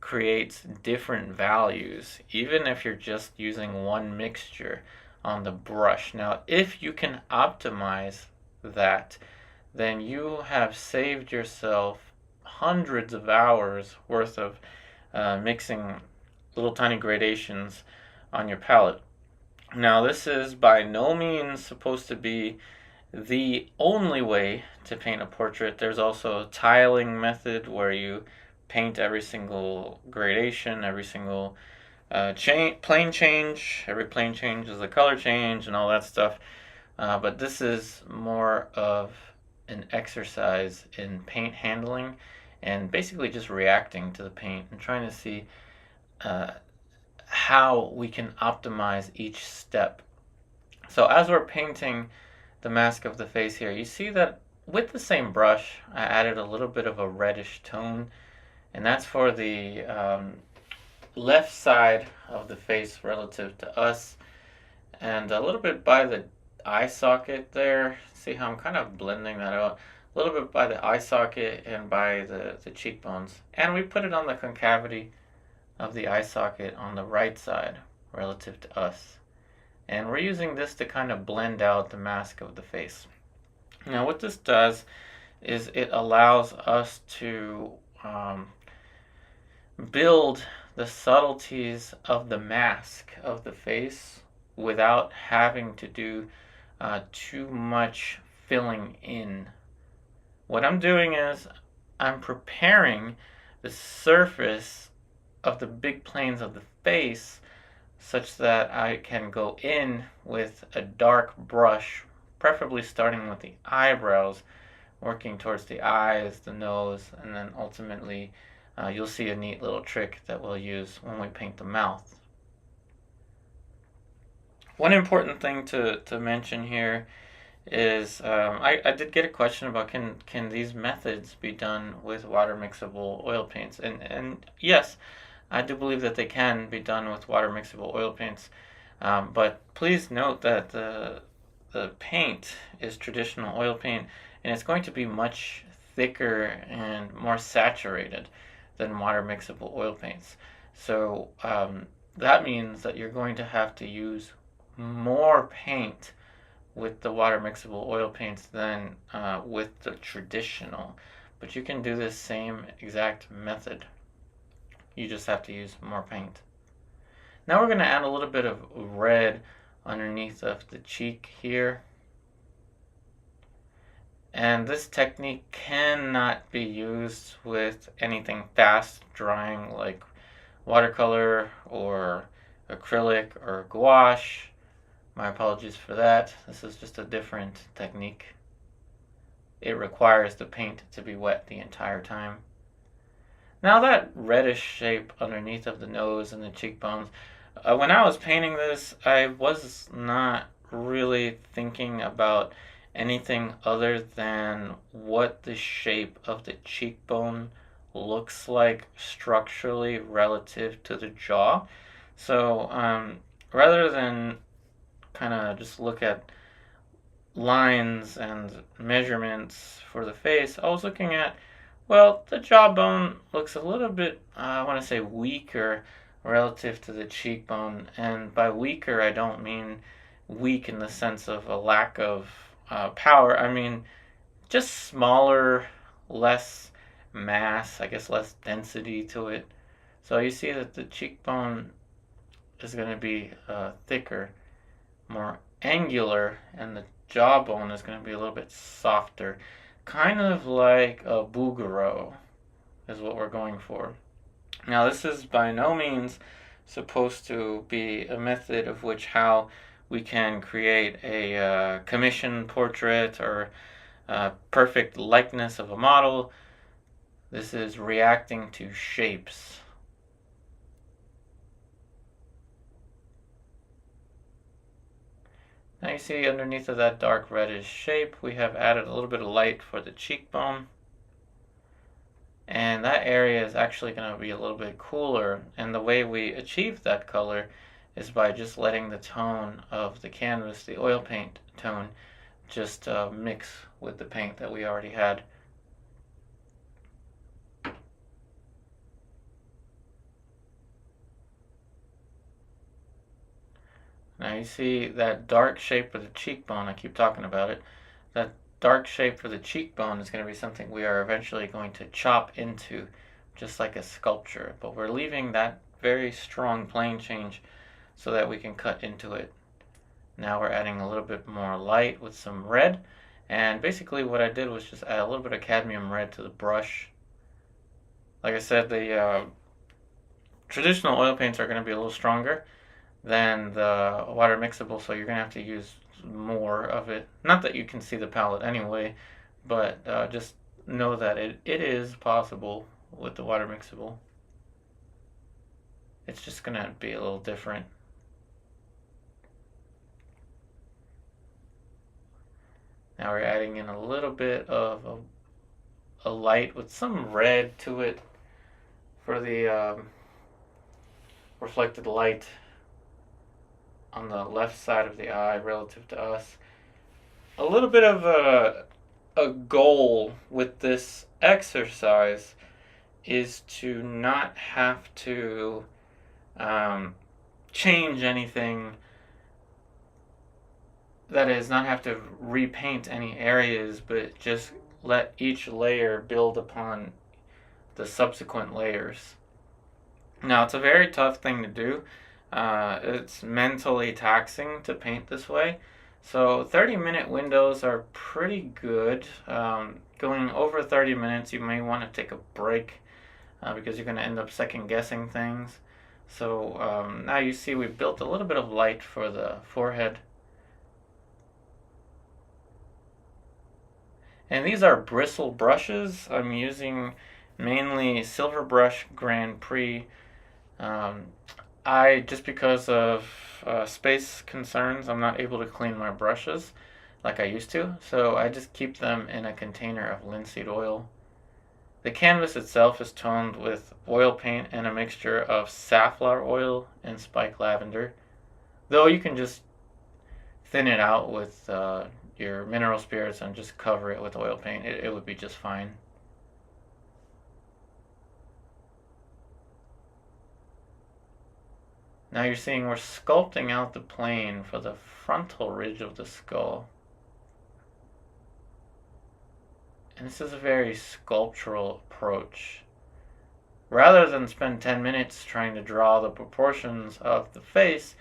Speaker 1: creates different values, even if you're just using one mixture on the brush. Now, if you can optimize that, then you have saved yourself hundreds of hours worth of mixing little tiny gradations on your palette. Now, this is by no means supposed to be the only way to paint a portrait. There's also a tiling method where you paint every single gradation, every single plane change. Every plane change is a color change and all that stuff. But this is more of an exercise in paint handling and basically just reacting to the paint and trying to see how we can optimize each step. So as we're painting the mask of the face here, you see that with the same brush, I added a little bit of a reddish tone, and that's for the left side of the face relative to us, and a little bit by the eye socket there. See how I'm kind of blending that out? A little bit by the eye socket and by the cheekbones. And we put it on the concavity of the eye socket on the right side relative to us. And we're using this to kind of blend out the mask of the face. Now what this does is it allows us to build the subtleties of the mask of the face without having to do too much filling in. What I'm doing is I'm preparing the surface of the big planes of the face such that I can go in with a dark brush, preferably starting with the eyebrows, working towards the eyes, the nose, and then ultimately you'll see a neat little trick that we'll use when we paint the mouth. One important thing to mention here is I did get a question about can these methods be done with water mixable oil paints, and yes, I do believe that they can be done with water mixable oil paints, but please note that the paint is traditional oil paint, and it's going to be much thicker and more saturated than water mixable oil paints. So that means that you're going to have to use more paint with the water mixable oil paints than with the traditional, but you can do this same exact method. You just have to use more paint. Now we're going to add a little bit of red underneath of the cheek here. And this technique cannot be used with anything fast drying like watercolor or acrylic or gouache. My apologies for that. This is just a different technique. It requires the paint to be wet the entire time. Now that reddish shape underneath of the nose and the cheekbones, when I was painting this, I was not really thinking about anything other than what the shape of the cheekbone looks like structurally relative to the jaw. So rather than kind of just look at lines and measurements for the face, I was looking at, well, the jawbone looks a little bit, I want to say weaker relative to the cheekbone. And by weaker, I don't mean weak in the sense of a lack of power. I mean just smaller, less mass, I guess less density to it. So you see that the cheekbone is going to be thicker, more angular, and the jawbone is going to be a little bit softer. Kind of like a Bouguereau is what we're going for. Now this is by no means supposed to be a method of which how we can create a commission portrait or a perfect likeness of a model. This is reacting to shapes. Now you see underneath of that dark reddish shape, we have added a little bit of light for the cheekbone. And that area is actually going to be a little bit cooler. And the way we achieve that color is by just letting the tone of the canvas, the oil paint tone, just mix with the paint that we already had. Now you see that dark shape for the cheekbone, I keep talking about it. That dark shape for the cheekbone is going to be something we are eventually going to chop into, just like a sculpture. But we're leaving that very strong plane change so that we can cut into it. Now we're adding a little bit more light with some red. And basically what I did was just add a little bit of cadmium red to the brush. Like I said, the traditional oil paints are going to be a little stronger than the water mixable, so you're going to have to use more of it. Not that you can see the palette anyway, but just know that it is possible with the water mixable. It's just going to be a little different. Now we're adding in a little bit of a light with some red to it for the reflected light on the left side of the eye relative to us. A little bit of a goal with this exercise is to not have to change anything. That is, not have to repaint any areas, but just let each layer build upon the subsequent layers. Now, it's a very tough thing to do. It's mentally taxing to paint this way. So 30-minute windows are pretty good. Going over 30 minutes, you may want to take a break because you're going to end up second-guessing things. So now you see we built a little bit of light for the forehead. And these are bristle brushes. I'm using mainly Silverbrush Grand Prix. Just because of space concerns, I'm not able to clean my brushes like I used to, so I just keep them in a container of linseed oil. The canvas itself is toned with oil paint and a mixture of safflower oil and spike lavender, though you can just thin it out with your mineral spirits and just cover it with oil paint. It would be just fine. Now you're seeing we're sculpting out the plane for the frontal ridge of the skull. And this is a very sculptural approach. Rather than spend 10 minutes trying to draw the proportions of the face,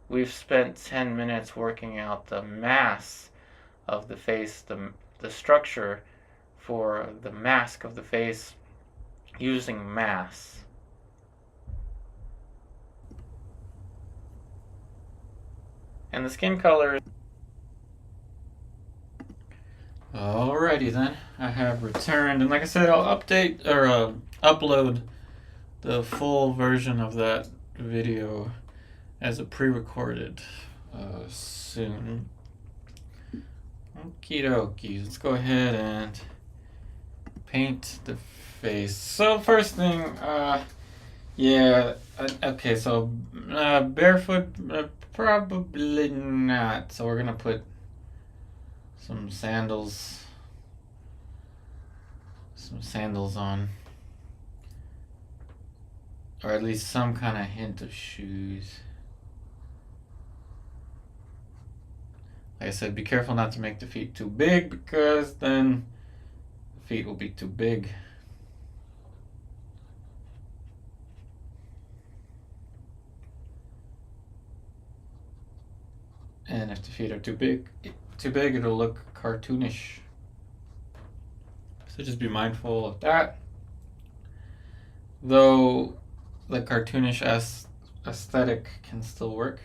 Speaker 1: we've spent 10 minutes working out the mass of the face, the structure for the mask of the face using mass. And the skin color. Alrighty then, I have returned, and like I said, I'll update or upload the full version of that video as a pre-recorded soon. Okie dokie, let's go ahead and paint the face. So first thing, okay, so barefoot, probably not. So we're gonna put some sandals on, or at least some kind of hint of shoes. Like I said, be careful not to make the feet too big, because then the feet will be too big. And if the feet are too big, it'll look cartoonish. So just be mindful of that. Though the cartoonish aesthetic can still work.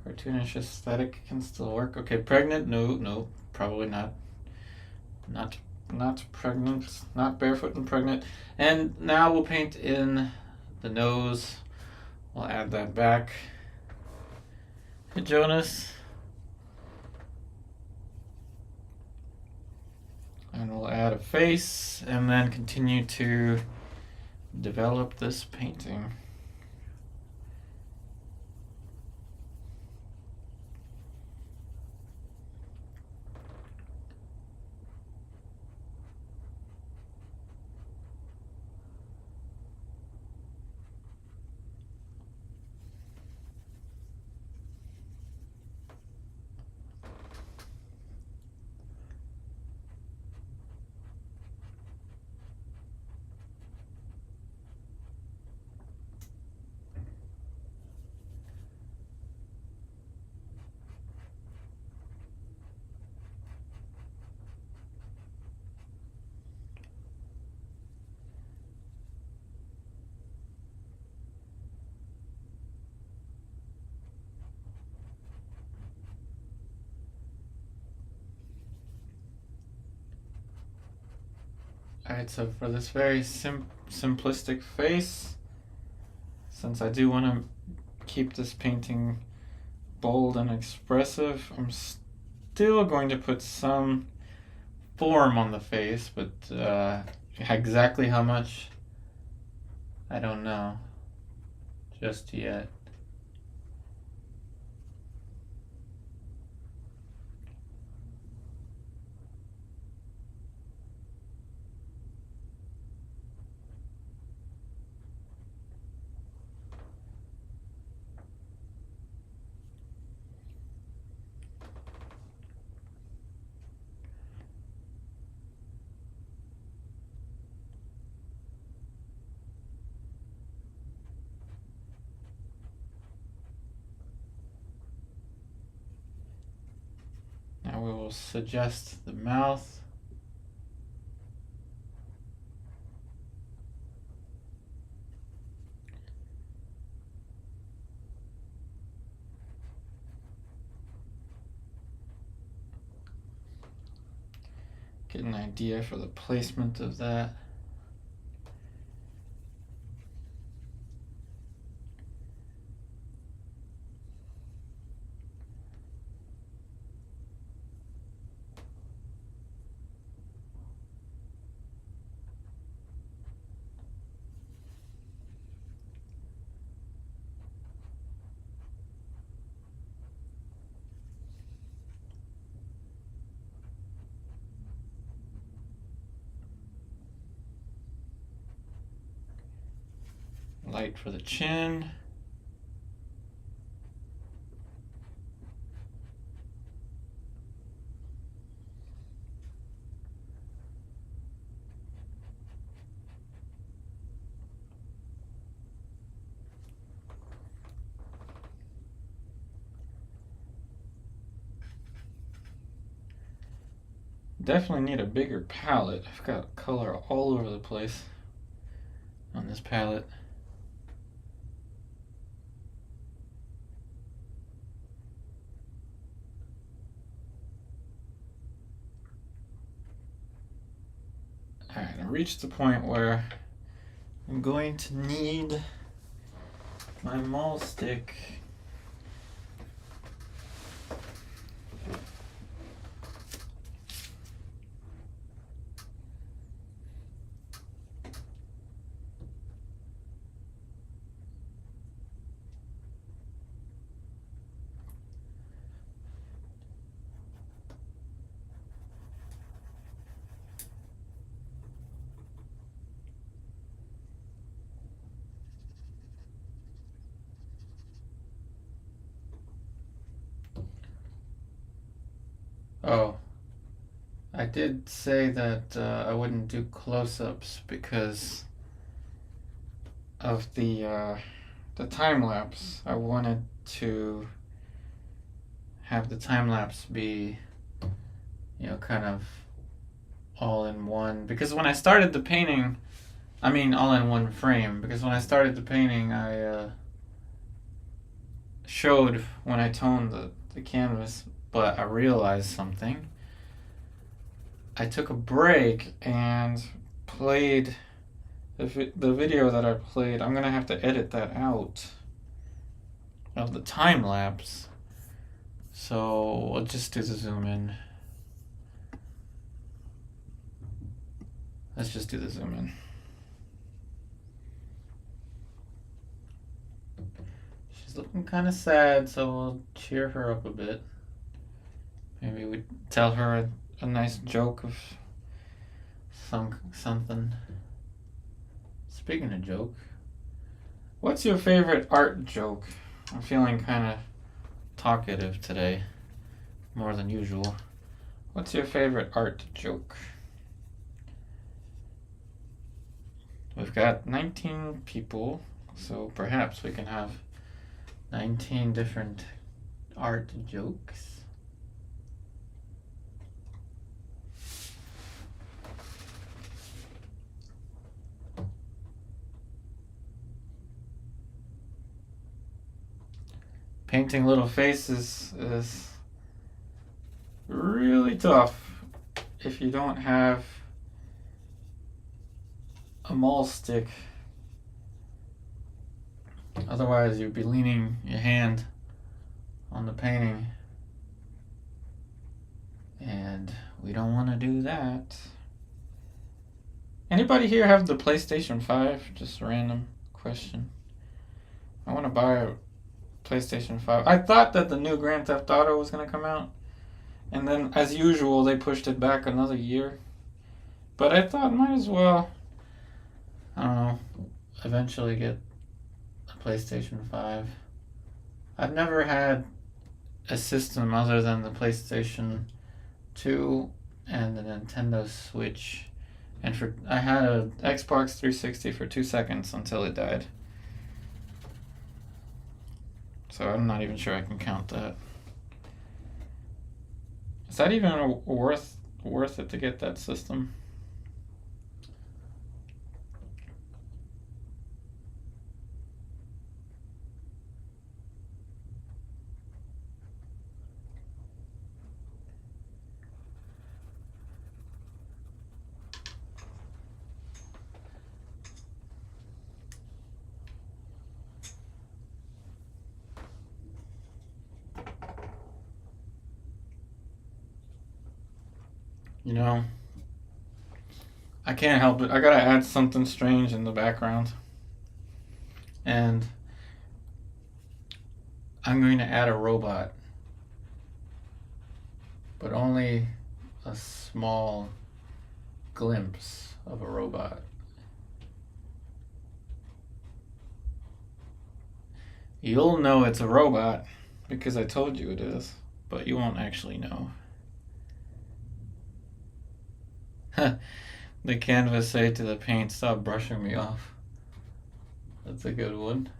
Speaker 1: Cartoonish aesthetic can still work. Okay, pregnant? No, probably not. Not pregnant. Not barefoot and pregnant. And now we'll paint in the nose. We'll add that back. Hey, Jonas. And we'll add a face and then continue to develop this painting. Alright, so for this very simplistic face, since I do want to keep this painting bold and expressive, I'm still going to put some form on the face, but exactly how much, I don't know just yet. Now we will suggest the mouth. Get an idea for the placement of that. Light for the chin. Definitely need a bigger palette. I've got color all over the place on this palette. Alright, I reached the point where I'm going to need my maul stick. Oh, I did say that I wouldn't do close-ups because of the time lapse. I wanted to have the time lapse be, kind of all in one. Because when I started the painting, I mean all in one frame. Because when I started the painting, I showed when I toned the canvas. But I realized something. I took a break and played the video that I played. I'm gonna have to edit that out of the time lapse. So we'll just do the zoom in. Let's just do the zoom in. She's looking kind of sad, so we'll cheer her up a bit. Maybe we tell her a nice joke of something. Speaking of joke, what's your favorite art joke? I'm feeling kind of talkative today, more than usual. What's your favorite art joke? We've got 19 people, so perhaps we can have 19 different art jokes. Painting little faces is really tough if you don't have a maul stick. Otherwise, you'd be leaning your hand on the painting. And we don't want to do that. Anybody here have the PlayStation 5? Just a random question. I want to buy a PlayStation 5. I thought that the new Grand Theft Auto was going to come out. And then, as usual, they pushed it back another year. But I thought might as well, I don't know, eventually get a PlayStation 5. I've never had a system other than the PlayStation 2 and the Nintendo Switch. And I had a Xbox 360 for 2 seconds until it died. So I'm not even sure I can count that. Is that even worth it to get that system? You know, I can't help it. I gotta add something strange in the background. And I'm going to add a robot. But only a small glimpse of a robot. You'll know it's a robot because I told you it is, but you won't actually know. The canvas say to the paint, stop brushing me off. That's a good one.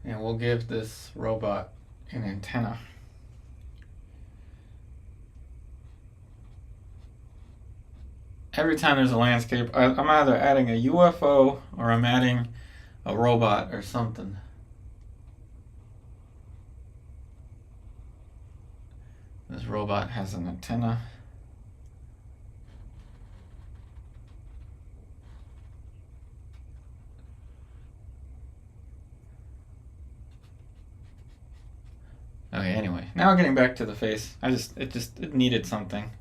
Speaker 1: And we'll give this robot an antenna. Every time there's a landscape, I'm either adding a UFO or I'm adding a robot or something. This robot has an antenna. Okay, anyway, now getting back to the face. It needed something.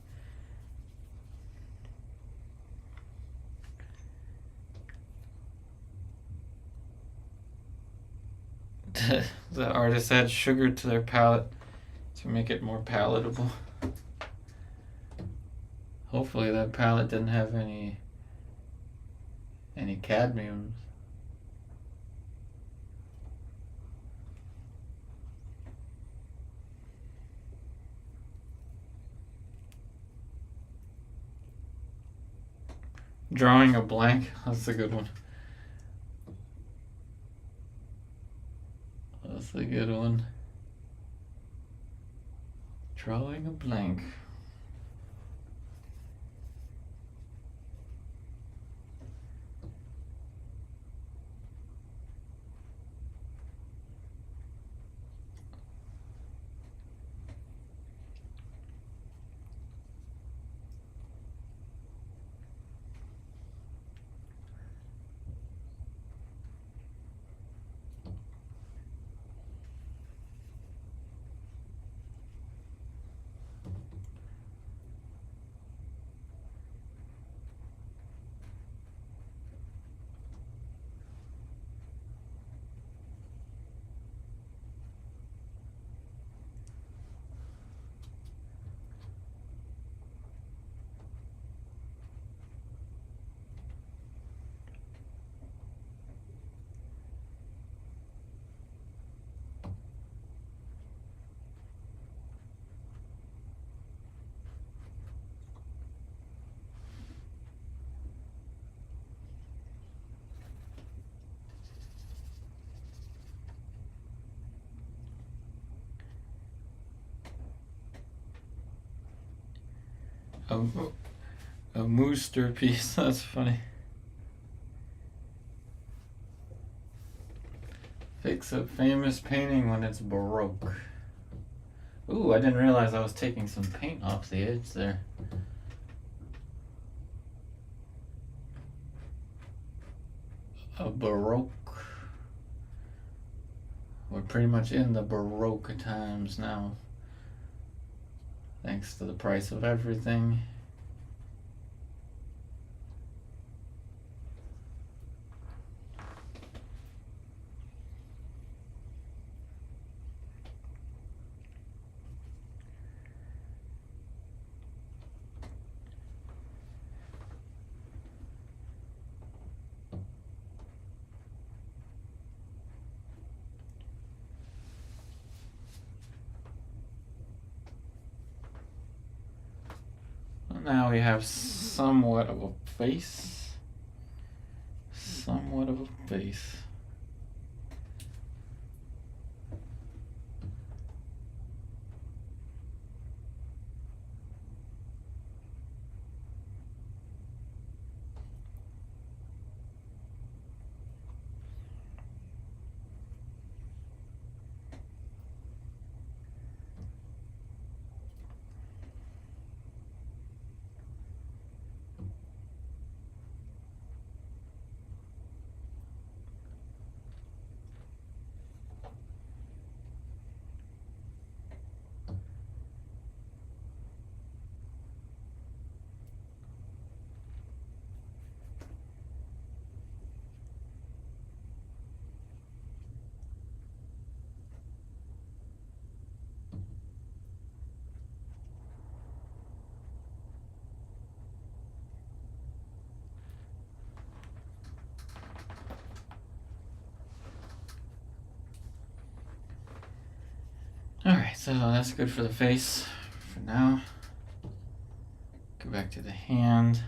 Speaker 1: The artist add sugar to their palette to make it more palatable. Hopefully that palette didn't have any cadmiums. Drawing a blank, that's a good one. That's a good one. Drawing a blank. A mooster piece, that's funny. Fix a famous painting when it's Baroque. Ooh, I didn't realize I was taking some paint off the edge there. A Baroque. We're pretty much in the Baroque times now, thanks to the price of everything. Now we have somewhat of a face. Somewhat of a face. Alright, so that's good for the face for now. Go back to the hand.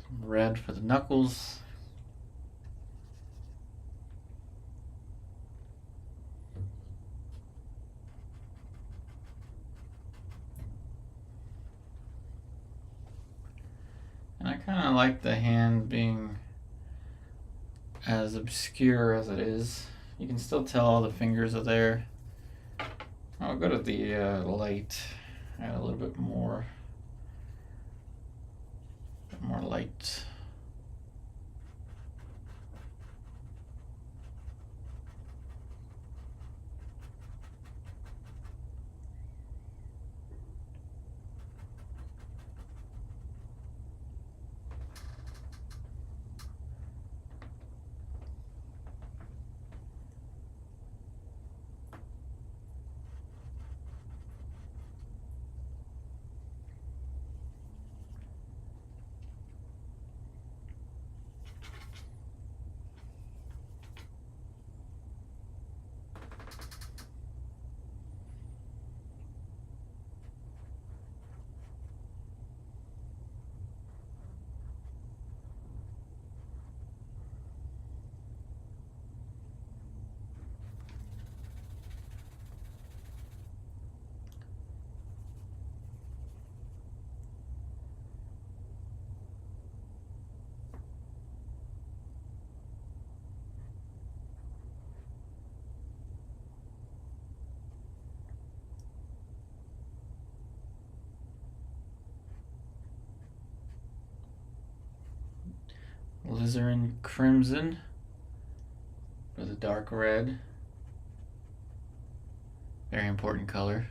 Speaker 1: Some red for the knuckles. And I kind of like the hand being as obscure as it is. You can still tell all the fingers are there. I'll go to the light, add a little bit more light. alizarin crimson for the dark red. Very important color.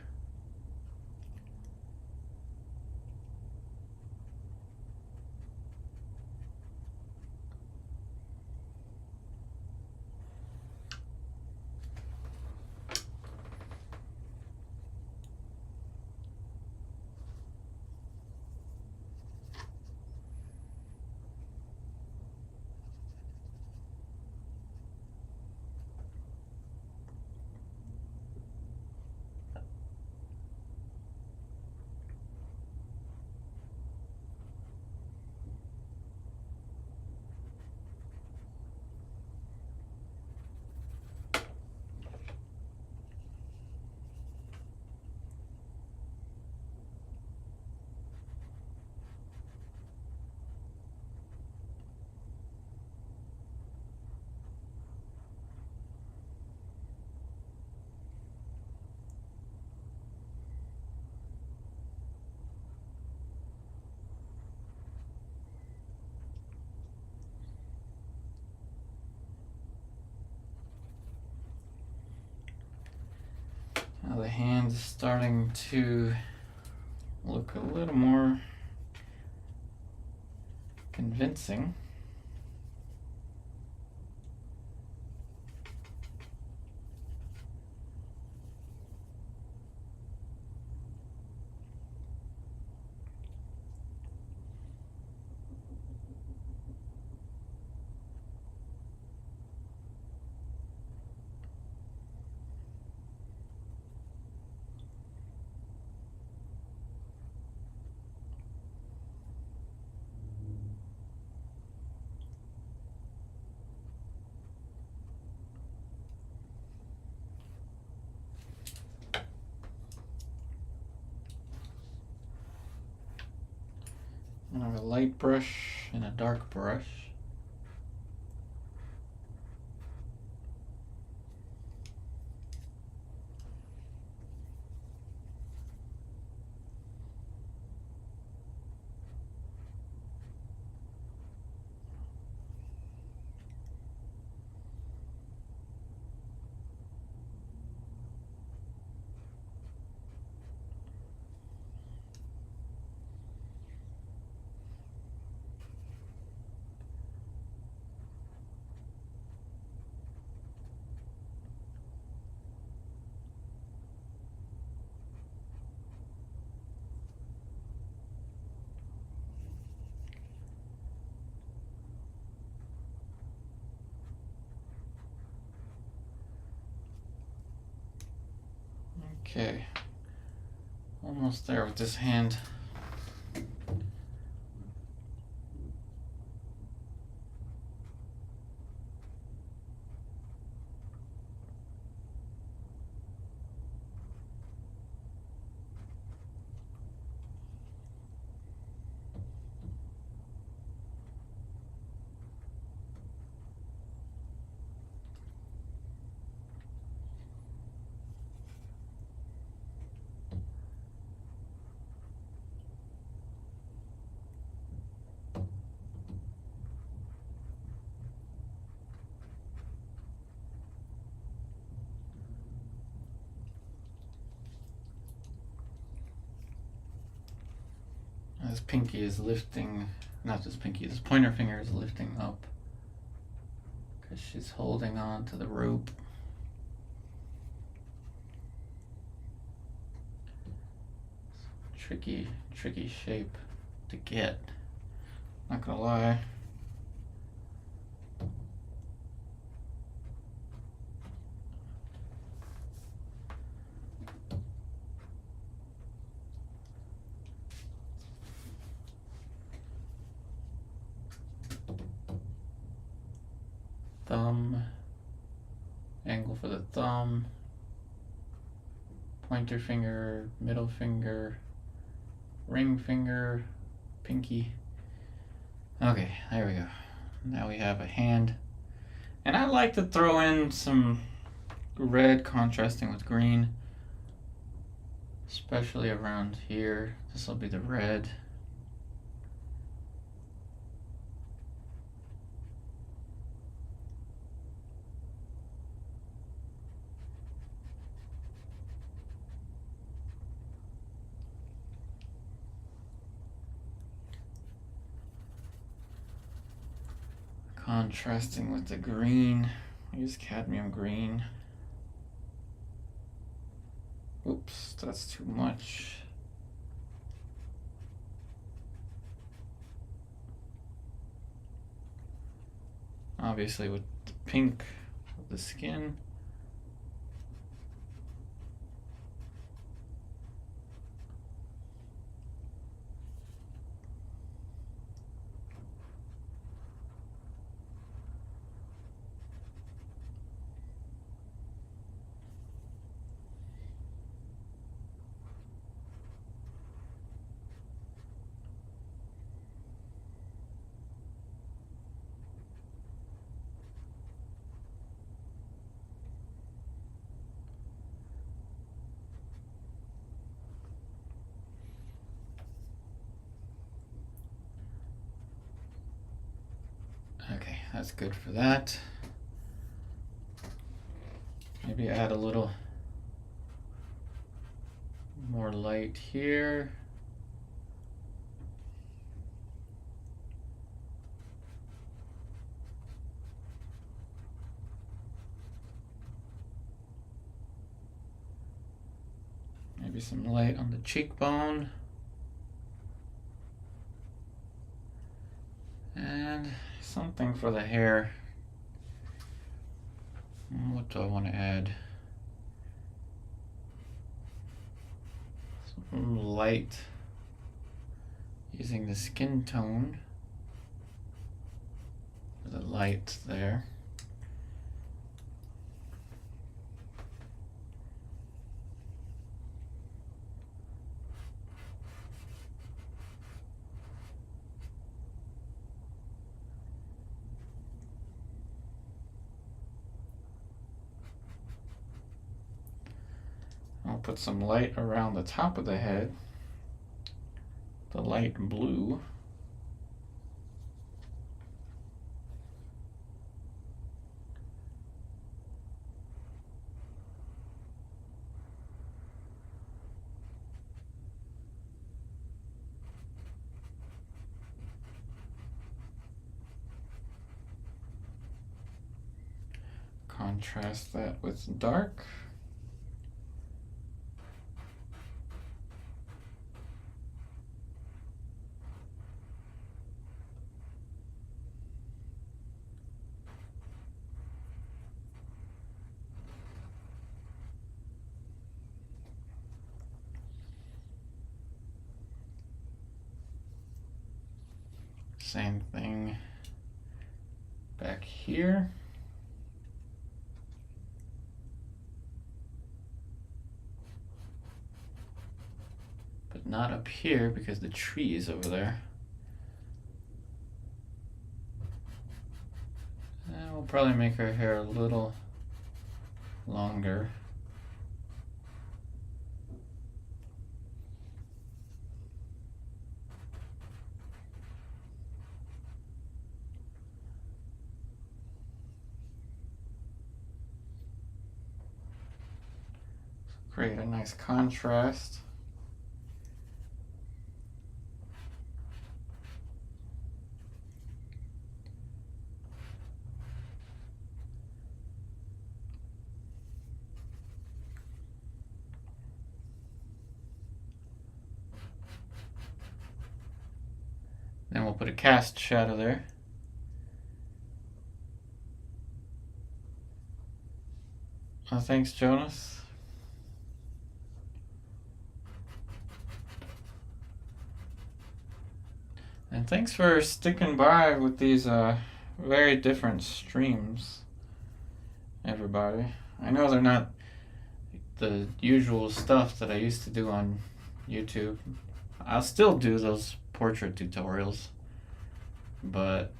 Speaker 1: Now the hand is starting to look a little more convincing. I have a light brush and a dark brush. Okay, almost there with this hand. This pinky is lifting, not this pinky, this pointer finger is lifting up because she's holding on to the rope. Tricky shape to get, not gonna lie. Thumb, angle for the thumb, pointer finger, middle finger, ring finger, pinky. Okay, there we go. Now we have a hand. And I like to throw in some red contrasting with green, especially around here. This will be the red. Contrasting with the green. Use cadmium green. Oops, that's too much. Obviously with the pink of the skin. Okay, that's good for that. Maybe add a little more light here. Maybe some light on the cheekbone. And something for the hair. What do I want to add? Some light using the skin tone for the light there. I'll put some light around the top of the head, the light blue. Contrast that with dark. Same thing back here. But not up here because the tree is over there. And we'll probably make her hair a little longer. Create a nice contrast. Then we'll put a cast shadow there. Oh, thanks, Jonas. And thanks for sticking by with these very different streams, everybody. I know they're not the usual stuff that I used to do on YouTube. I'll still do those portrait tutorials, but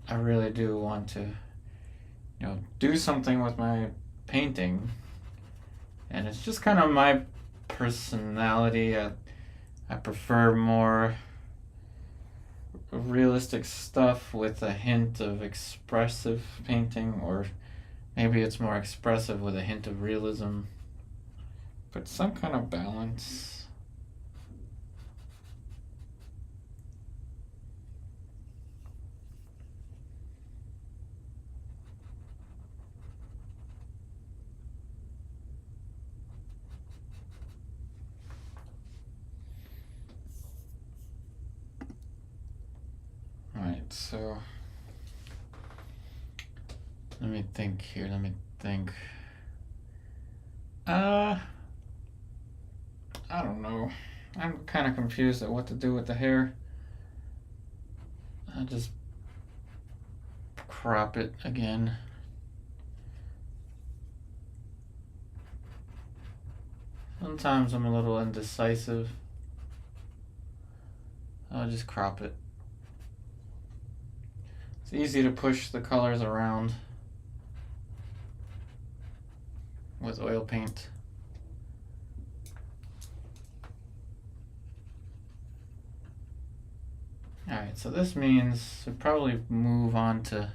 Speaker 1: I really do want to, do something with my painting. And it's just kind of my personality. I prefer more realistic stuff with a hint of expressive painting, or maybe it's more expressive with a hint of realism, but some kind of balance. Alright, so let me think here, I don't know. I'm kind of confused at what to do with the hair. I'll just crop it again. Sometimes I'm a little indecisive. I'll just crop it. It's easy to push the colors around with oil paint. Alright, so this means we'll probably move on to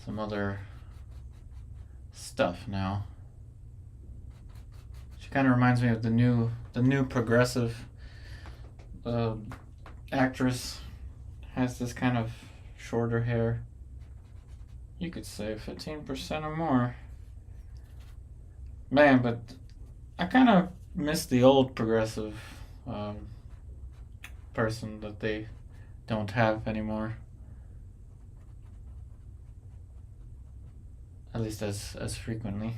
Speaker 1: some other stuff now. Which kind of reminds me of the new progressive actress. Has this kind of shorter hair. You could say 15% or more. Man, but I kind of miss the old progressive person that they don't have anymore. At least as frequently.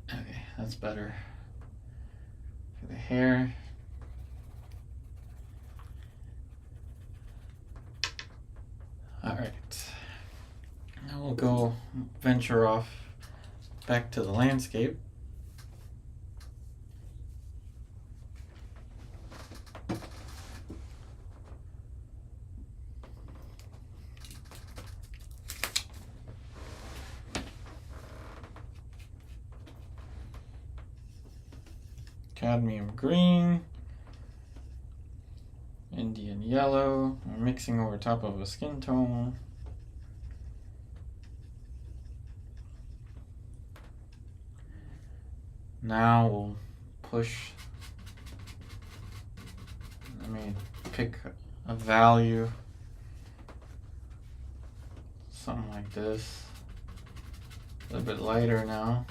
Speaker 1: Okay, that's better. For the hair. Alright. Now we'll go venture off back to the landscape. Cadmium green, Indian yellow, mixing over top of a skin tone. Now we'll push, let me pick a value, something like this, a little bit lighter now.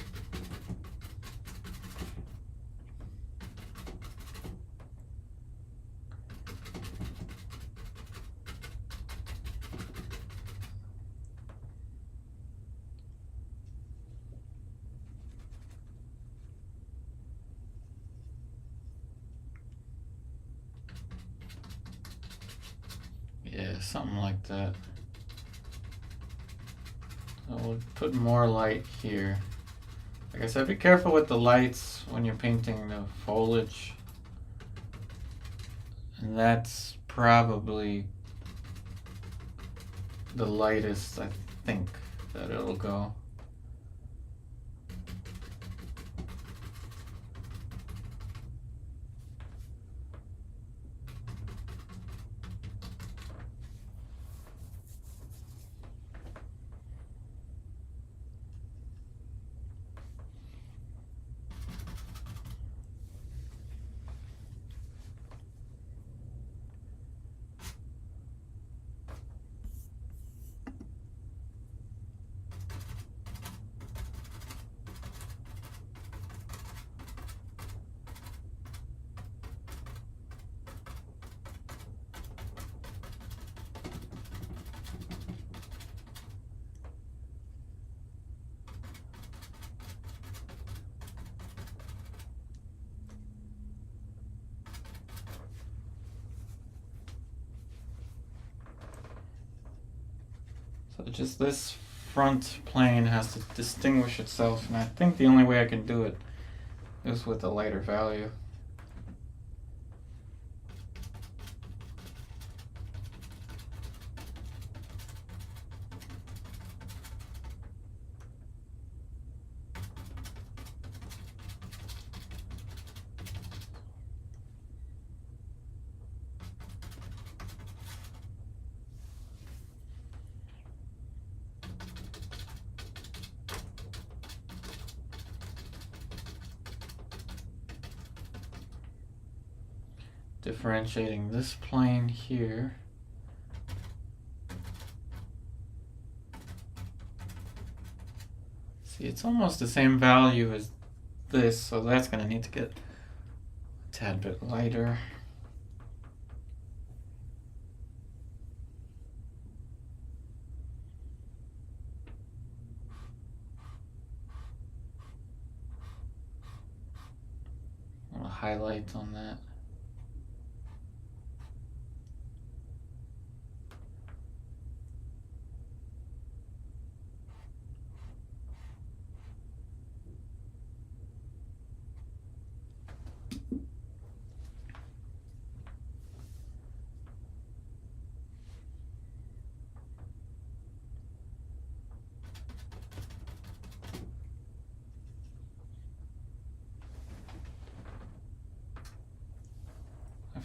Speaker 1: Yeah, something like that. So we'll put more light here. Like I said, be careful with the lights when you're painting the foliage. And that's probably the lightest I think that it'll go. So just this front plane has to distinguish itself, and I think the only way I can do it is with a lighter value. Differentiating this plane here. See, it's almost the same value as this, so that's going to need to get a tad bit lighter. A little highlight on that.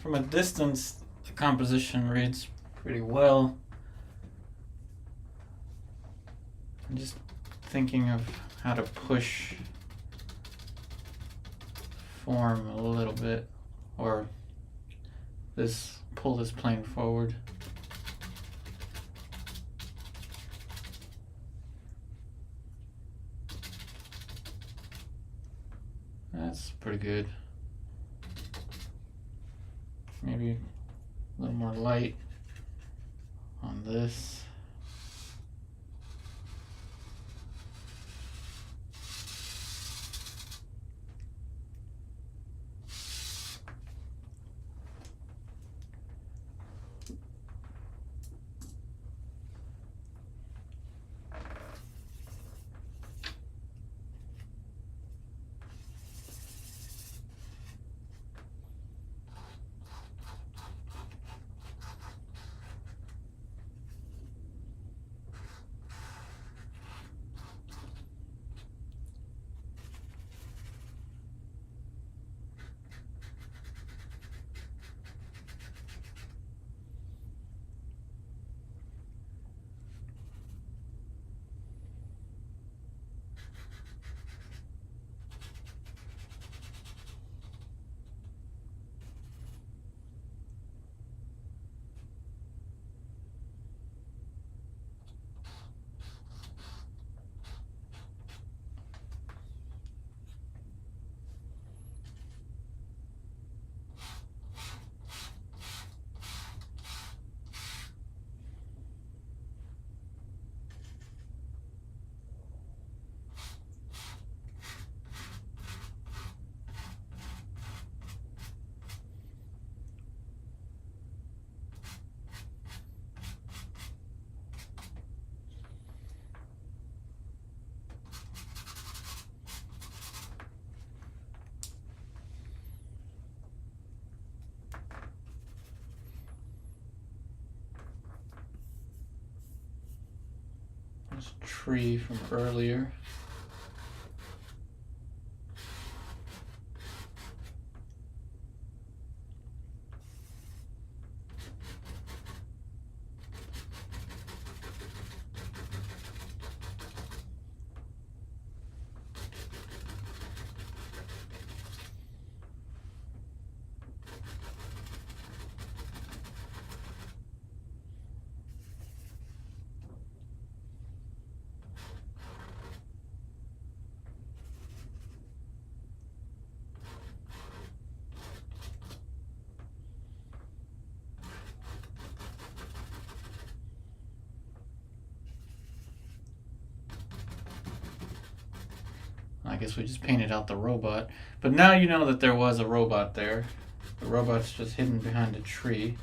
Speaker 1: From a distance, the composition reads pretty well. I'm just thinking of how to push form a little bit, or pull this plane forward. That's pretty good. Maybe a little more light on this. This tree from earlier. I guess we just painted out the robot. But now you know that there was a robot there. The robot's just hidden behind a tree.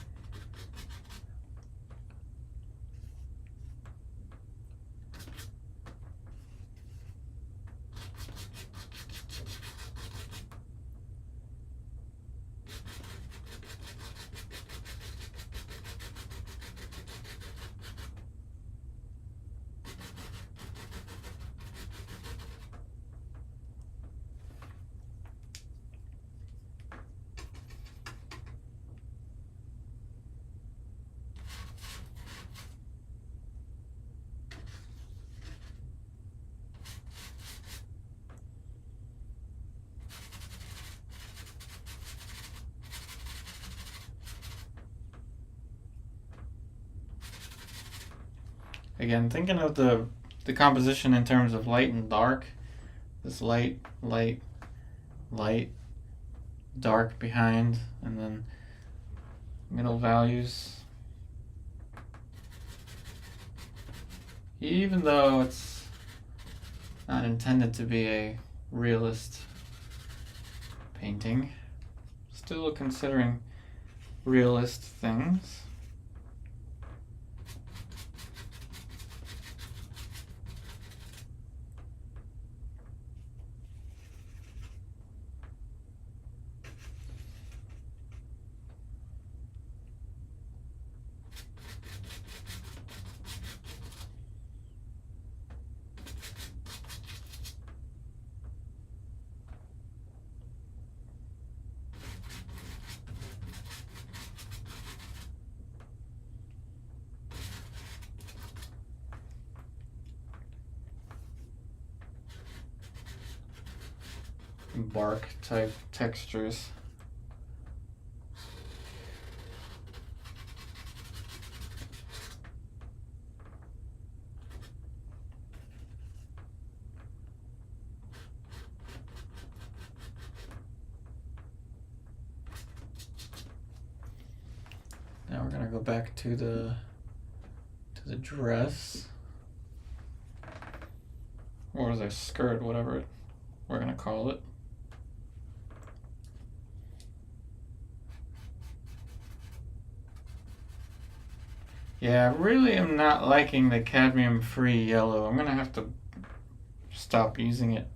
Speaker 1: Again, thinking of the composition in terms of light and dark. This light, light, light, dark behind, and then middle values. Even though it's not intended to be a realist painting, still considering realist things. Bark type textures. Now we're gonna go back to the dress, or the skirt, whatever we're gonna call it. Yeah, I really am not liking the cadmium-free yellow. I'm gonna have to stop using it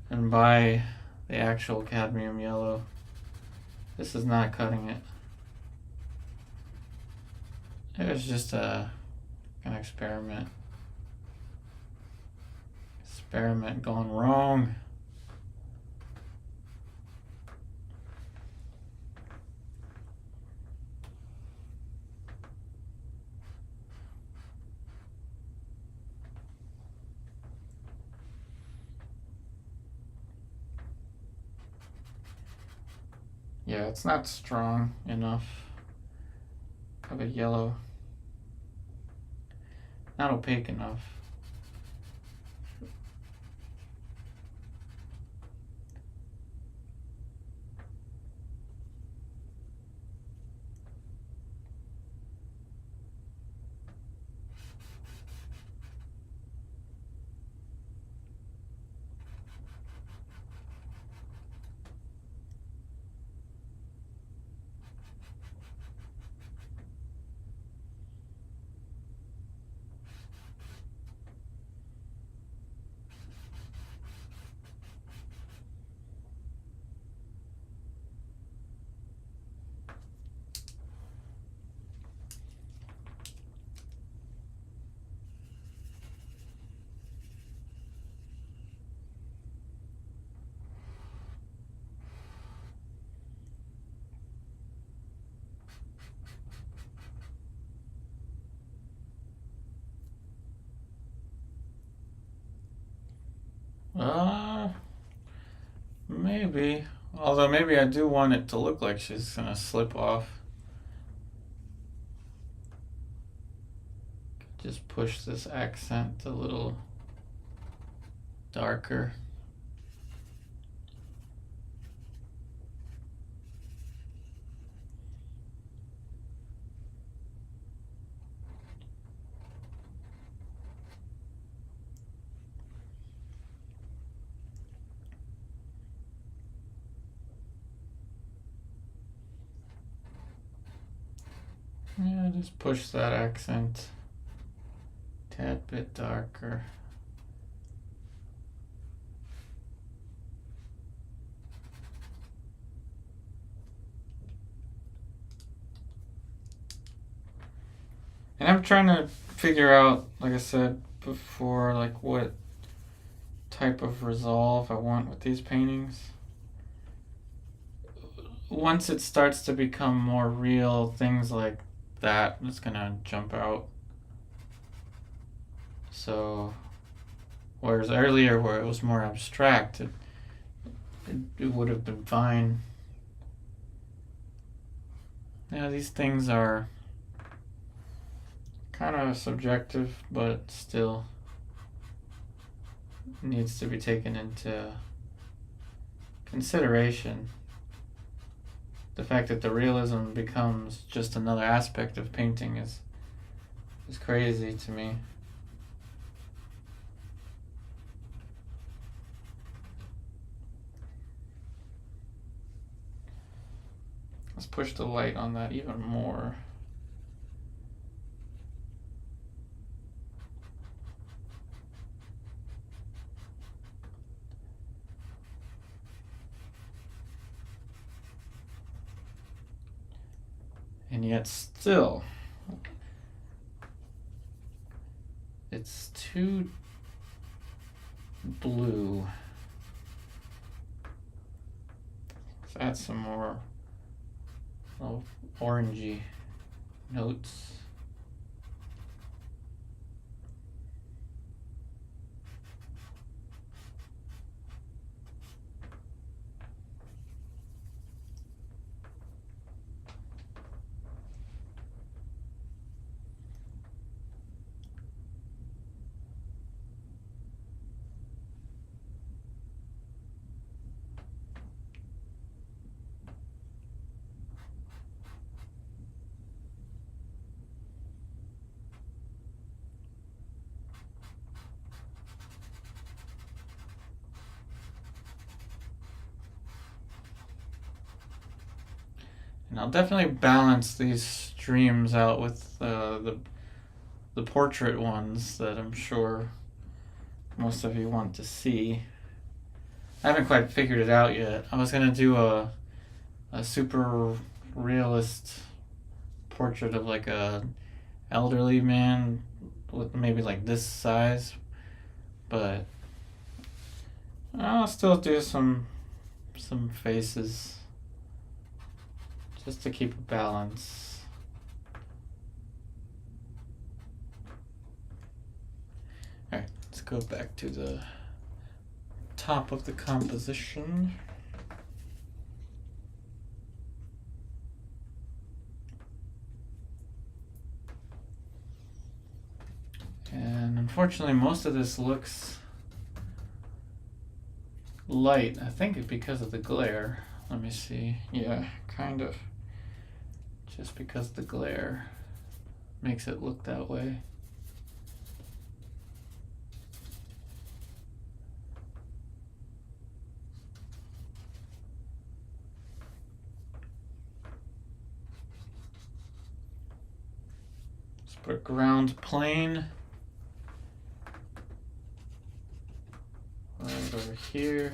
Speaker 1: and buy the actual cadmium yellow. This is not cutting it. It was just an experiment. Experiment gone wrong. Yeah, it's not strong enough of a yellow. Not opaque enough. Maybe. Although maybe I do want it to look like she's gonna slip off. Just push this accent a little darker. Yeah, just push that accent a tad bit darker. And I'm trying to figure out, like I said before, like what type of resolve I want with these paintings. Once it starts to become more real, things like that is gonna jump out. So, whereas earlier where it was more abstract, it would have been fine. Yeah, these things are kind of subjective, but still needs to be taken into consideration. The fact that the realism becomes just another aspect of painting is crazy to me. Let's push the light on that even more. And yet still, it's too blue. Let's add some more little orangey notes. And I'll definitely balance these streams out with the portrait ones that I'm sure most of you want to see. I haven't quite figured it out yet. I was gonna do a super realist portrait of like a elderly man with maybe like this size, but I'll still do some faces just to keep a balance. Alright, let's go back to the top of the composition. And unfortunately, most of this looks light. I think it's because of the glare. Let me see. Yeah, kind of. Just because the glare makes it look that way. Let's put ground plane right over here.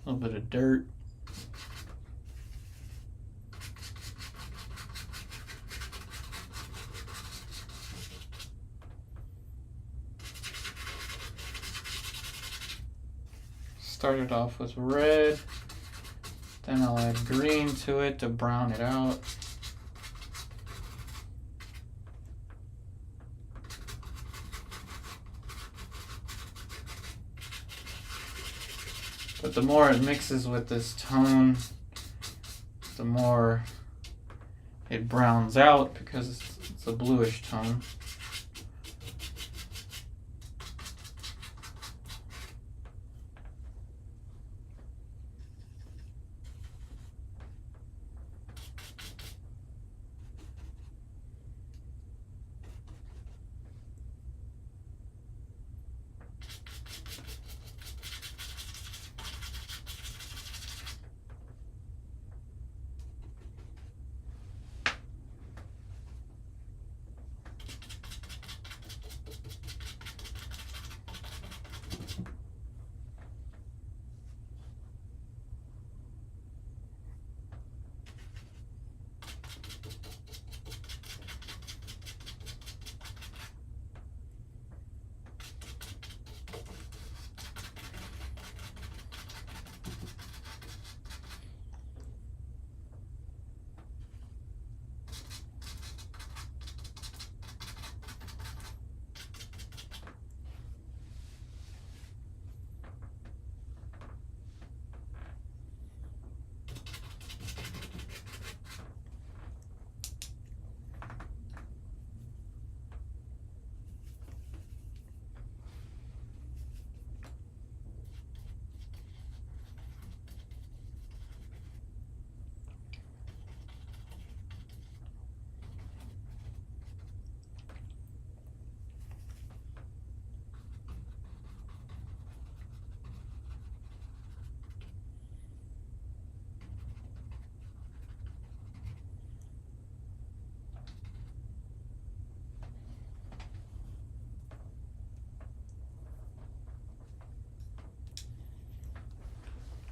Speaker 1: A little bit of dirt. Started off with red, then I'll add green to it to brown it out. But the more it mixes with this tone, the more it browns out because it's a bluish tone.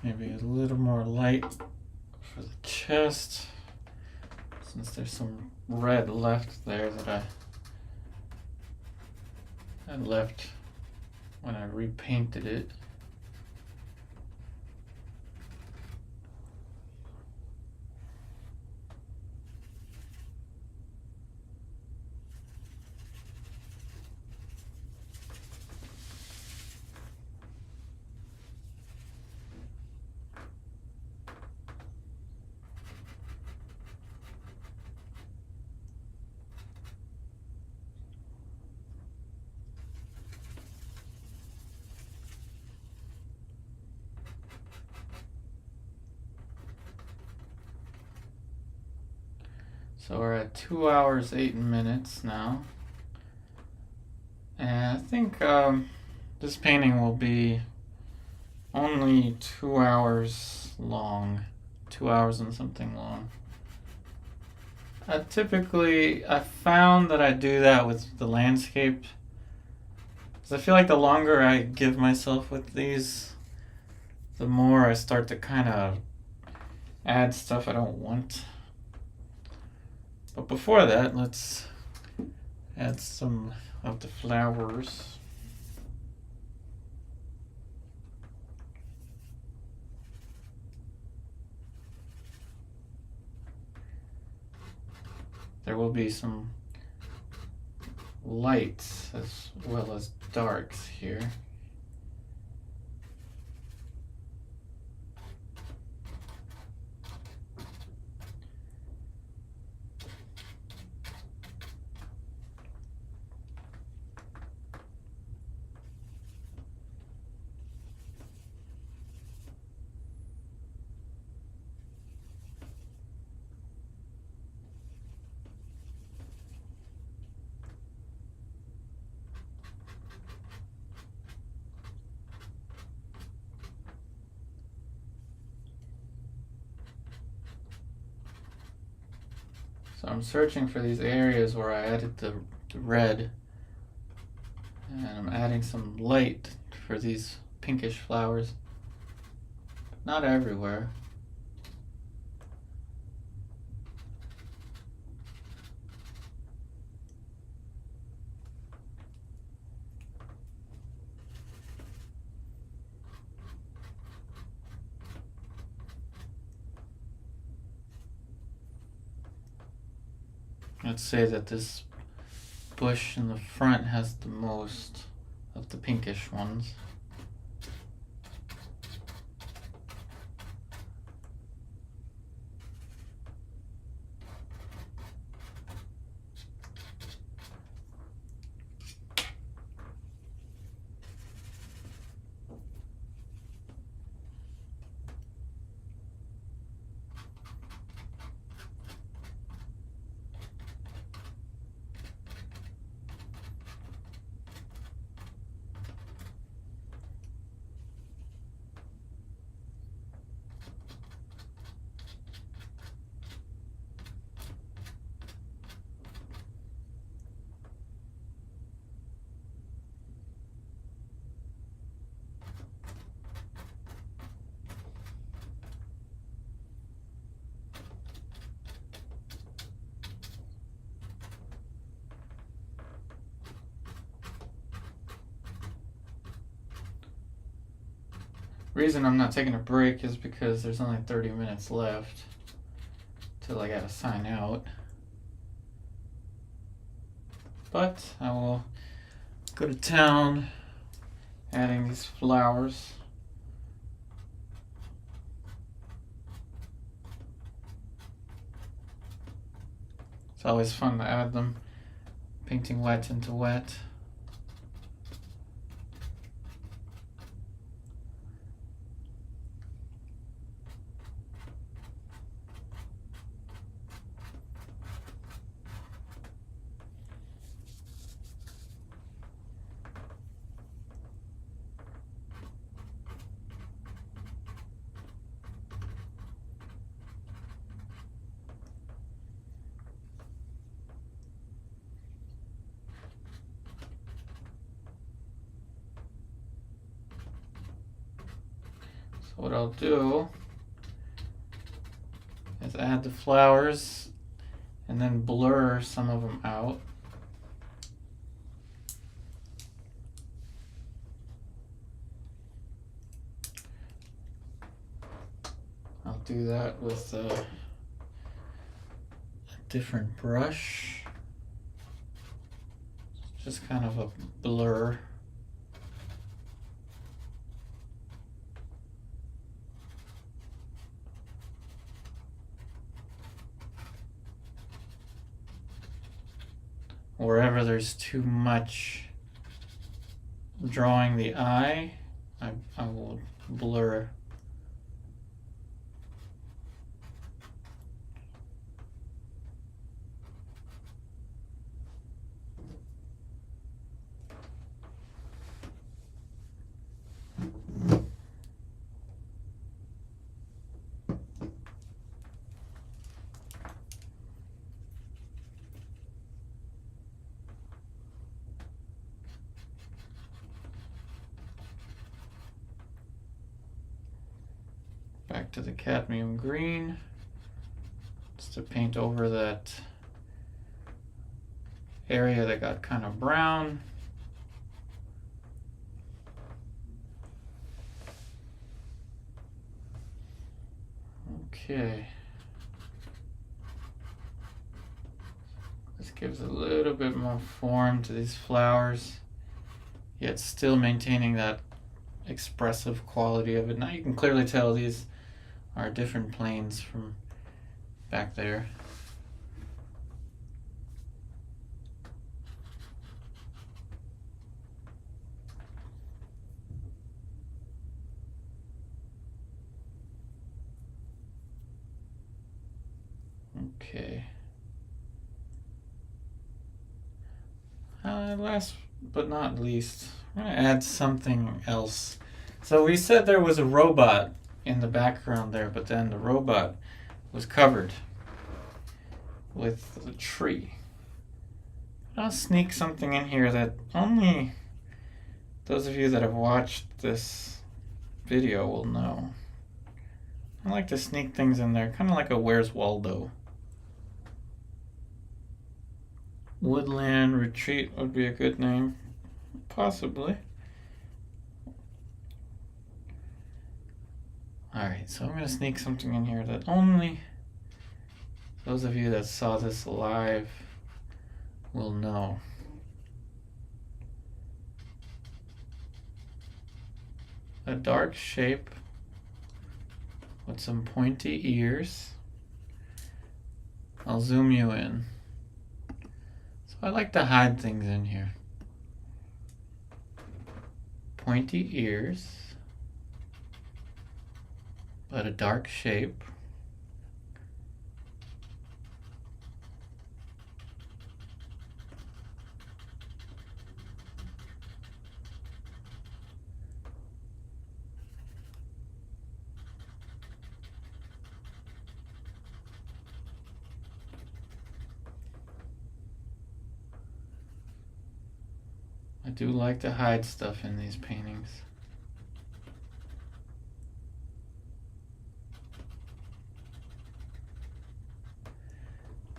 Speaker 1: maybe a little more light for the chest, since there's some red left there that I left when I repainted it. So we're at 2 hours, 8 minutes now. And I think this painting will be only 2 hours long. 2 hours and something long. I found that I do that with the landscape. Because I feel like the longer I give myself with these, the more I start to kind of add stuff I don't want. But before that, let's add some of the flowers. There will be some lights as well as darks here. So I'm searching for these areas where I added the red, and I'm adding some light for these pinkish flowers. Not everywhere. Let's say that this bush in the front has the most of the pinkish ones. Reason I'm not taking a break is because there's only 30 minutes left till I gotta sign out. But I will go to town adding these flowers. It's always fun to add them, painting wet into wet. So what I'll do is add the flowers and then blur some of them out. I'll do that with a different brush. Just kind of a blur. Wherever there's too much drawing the eye, I will blur. Back to the cadmium green, just to paint over that area that got kind of brown. Okay. This gives a little bit more form to these flowers, yet still maintaining that expressive quality of it. Now you can clearly tell these are different planes from back there. Okay. Last but not least, I'm going to add something else. So we said there was a robot in the background there, but then the robot was covered with a tree. I'll sneak something in here that only those of you that have watched this video will know. I like to sneak things in there, kind of like a Where's Waldo. Woodland Retreat would be a good name, possibly. Alright, so I'm going to sneak something in here that only those of you that saw this live will know. A dark shape with some pointy ears. I'll zoom you in. So I like to hide things in here. Pointy ears, but a dark shape. I do like to hide stuff in these paintings.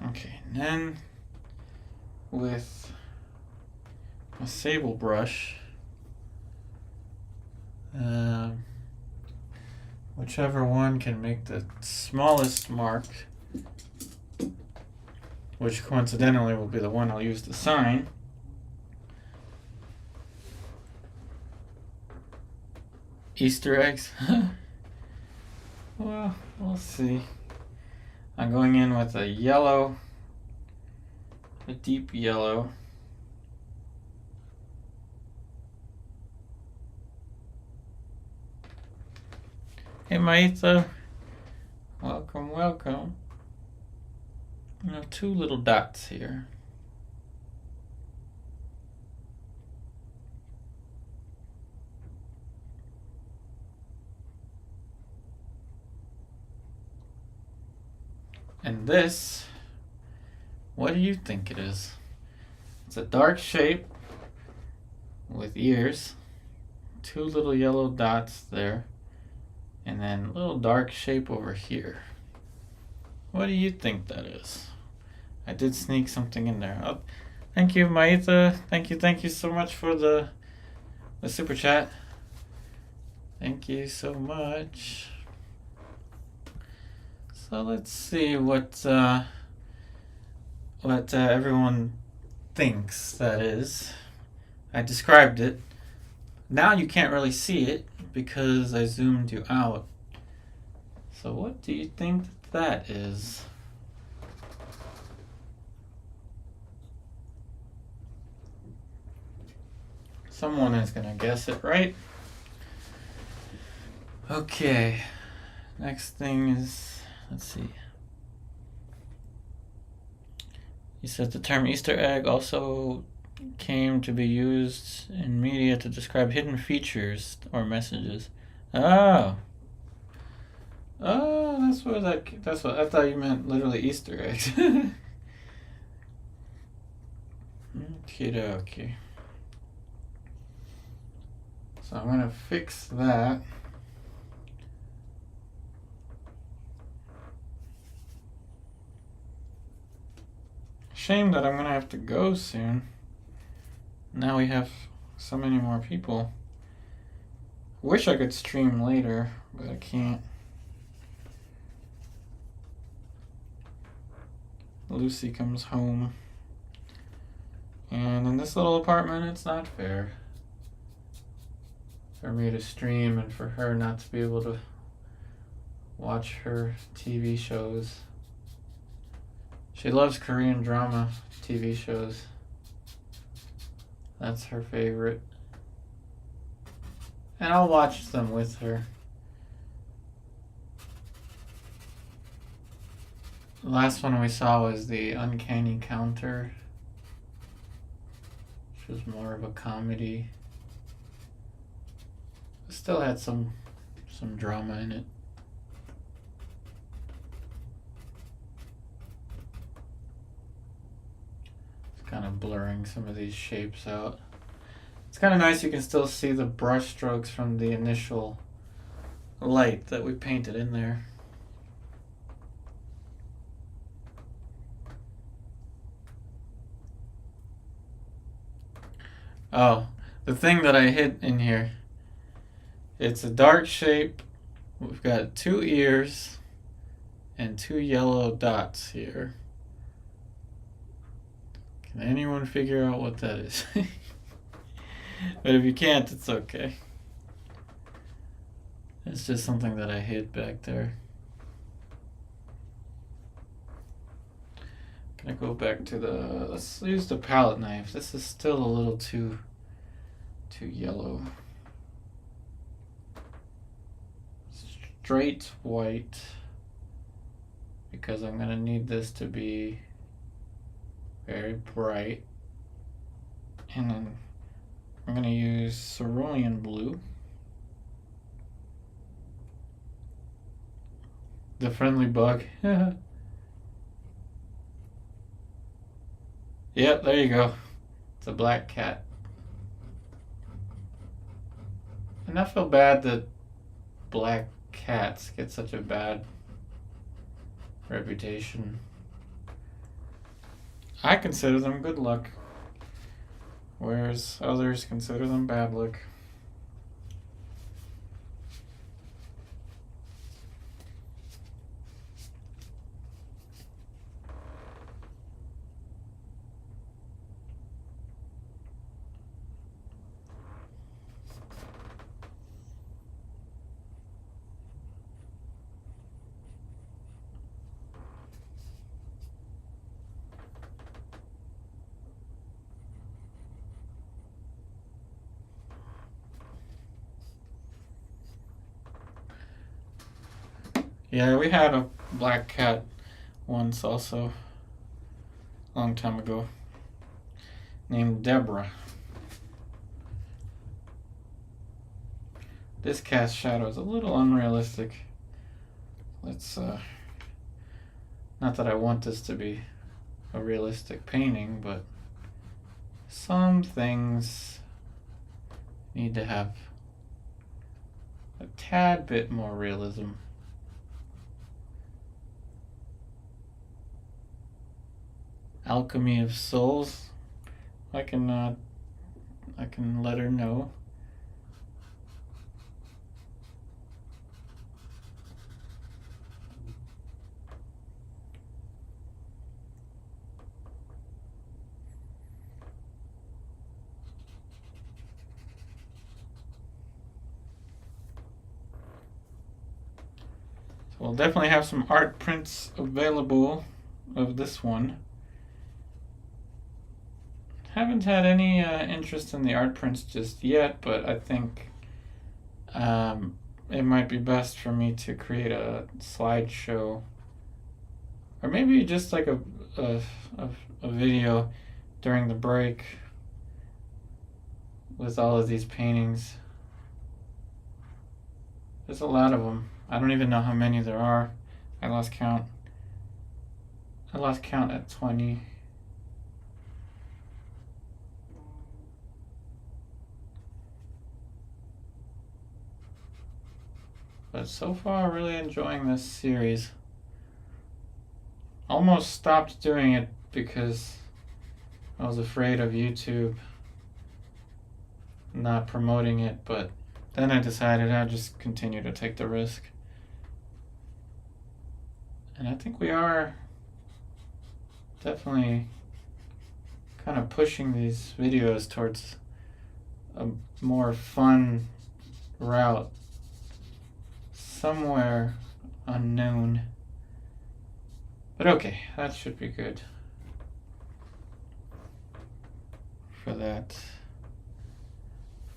Speaker 1: Okay, and then with a sable brush, whichever one can make the smallest mark, which coincidentally will be the one I'll use to sign. Easter eggs? Well, we'll see. I'm going in with a yellow, a deep yellow. Hey Maitha, welcome, welcome. I have two little dots here. And this, what do you think it is? It's a dark shape with ears, two little yellow dots there, And then a little dark shape over here. What do you think that is? I did sneak something in there. Oh, thank you, Maitha. Thank you so much for the super chat. Thank you so much. So let's see what everyone thinks that is. I described it. Now you can't really see it because I zoomed you out. So what do you think that is? Someone is gonna guess it, right? Okay. Next thing is, let's see. You said the term Easter egg also came to be used in media to describe hidden features or messages. Oh, that's what I thought you meant literally Easter eggs. Okay. So I'm gonna fix that. Shame that I'm gonna have to go soon. Now we have so many more people. Wish I could stream later, but I can't. Lucy comes home. And in this little apartment, it's not fair for me to stream and for her not to be able to watch her TV shows. She loves Korean drama TV shows. That's her favorite. And I'll watch them with her. The last one we saw was the Uncanny Counter, which was more of a comedy. It still had some drama in it. Kind of blurring some of these shapes out. It's kind of nice you can still see the brush strokes from the initial light that we painted in there. Oh, the thing that I hid in here, it's a dark shape. We've got 2 ears and 2 yellow dots here. Can anyone figure out what that is? But if you can't, it's okay. It's just something that I hid back there. Gonna go back to let's use the palette knife. This is still a little too yellow. Straight white, because I'm gonna need this to be very bright. And then I'm going to use cerulean blue. The friendly bug. Yep, there you go. It's a black cat. And I feel bad that black cats get such a bad reputation. I consider them good luck, whereas others consider them bad luck. Yeah, we had a black cat once also, a long time ago, named Deborah. This cast shadow is a little unrealistic. Let's, not that I want this to be a realistic painting, but some things need to have a tad bit more realism. Alchemy of Souls. I can let her know. So we'll definitely have some art prints available of this one. Haven't had any interest in the art prints just yet, but I think it might be best for me to create a slideshow, or maybe just like a video during the break with all of these paintings. There's a lot of them. I don't even know how many there are. I lost count. I lost count at 20. But so far, really enjoying this series. Almost stopped doing it because I was afraid of YouTube not promoting it, but then I decided I'd just continue to take the risk. And I think we are definitely kind of pushing these videos towards a more fun route. Somewhere unknown. But okay, that should be good for that.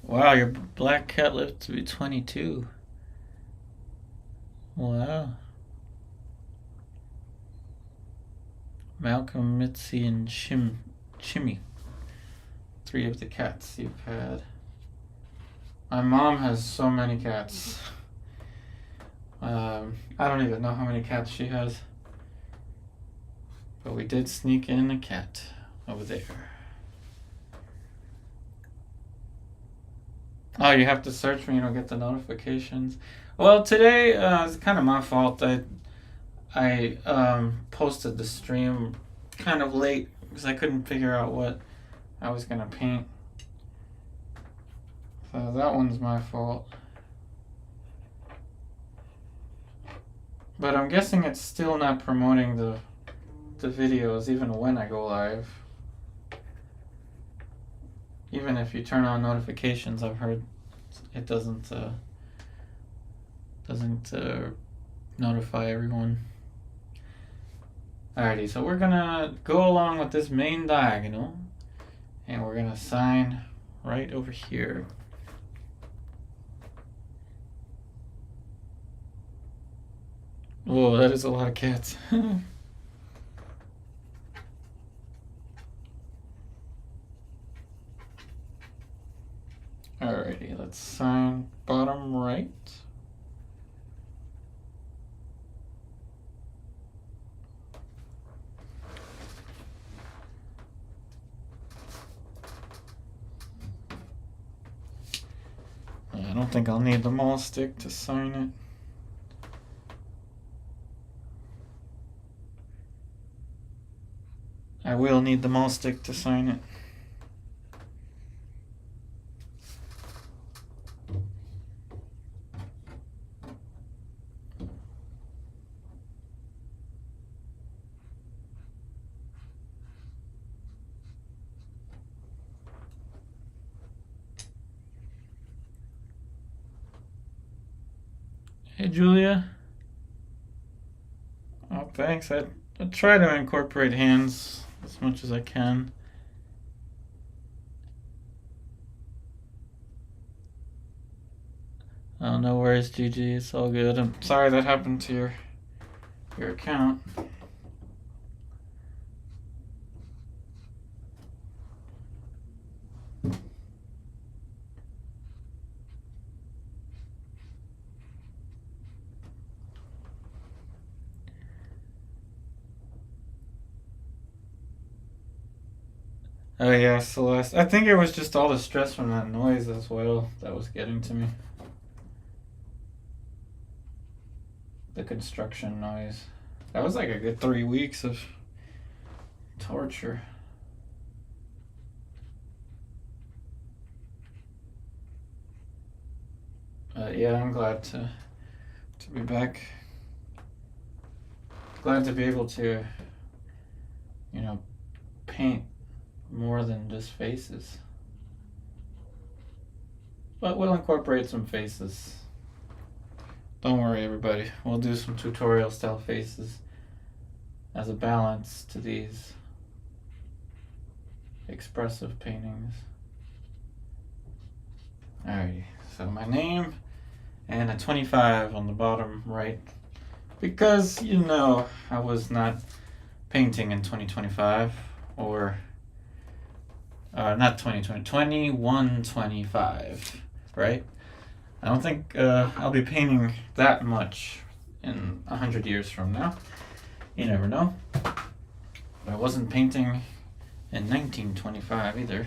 Speaker 1: Wow, your black cat lived to be 22. Wow. Malcolm, Mitzi, and Chimmy. 3 of the cats you've had. My mom has so many cats. I don't even know how many cats she has. But we did sneak in a cat over there. Oh, you have to search when you don't get the notifications. Well, today it's kind of my fault. I posted the stream kind of late because I couldn't figure out what I was gonna paint. So that one's my fault. But I'm guessing it's still not promoting the videos even when I go live. Even if you turn on notifications, I've heard it doesn't notify everyone. Alrighty, so we're gonna go along with this main diagonal, and we're gonna sign right over here. Whoa, that is a lot of cats. Alrighty, let's sign bottom right. I don't think I'll need the maul stick to sign it. I will need the maul stick to sign it. Hey, Julia. Oh, thanks. I try to incorporate hands as much as I can. Oh, no worries, GG. It's all good. I'm sorry that happened to your account. Oh yeah, Celeste. I think it was just all the stress from that noise as well that was getting to me. the construction noise. That was like a good 3 weeks of torture. Yeah, I'm glad to be back. Glad to be able to, you know, paint more than just faces. But we'll incorporate some faces. Don't worry, everybody. We'll do some tutorial style faces as a balance to these expressive paintings. Alrighty, so my name and a 25 on the bottom right, because you know I was not painting in 2025, or not 2020, 2125, right? I don't think I'll be painting that much in 100 years from now. You never know. But I wasn't painting in 1925 either.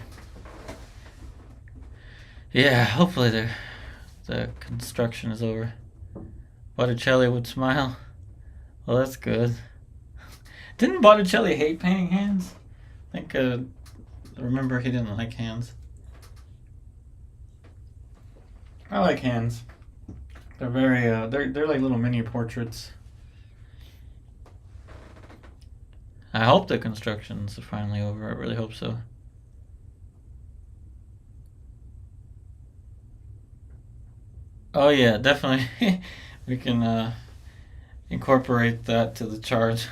Speaker 1: Yeah, hopefully the construction is over. Botticelli would smile. Well, that's good. Didn't Botticelli hate painting hands? I think, remember he didn't like hands. I like hands. They're very, they're like little mini portraits. I hope the construction's finally over. I really hope so. Oh yeah, definitely. We can incorporate that to the charge.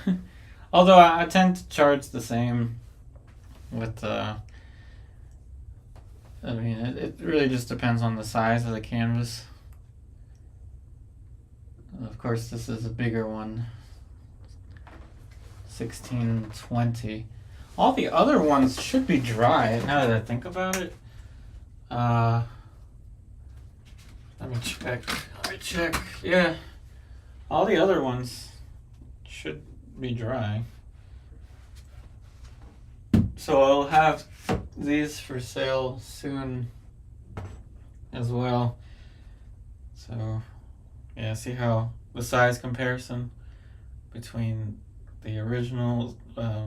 Speaker 1: Although I tend to charge the same with I mean, it really just depends on the size of the canvas. Of course, this is a bigger one, 1620. All the other ones should be dry, now that I think about it. Let me check. Yeah, all the other ones should be dry. So I'll have these for sale soon as well. So yeah, see how the size comparison between the original, the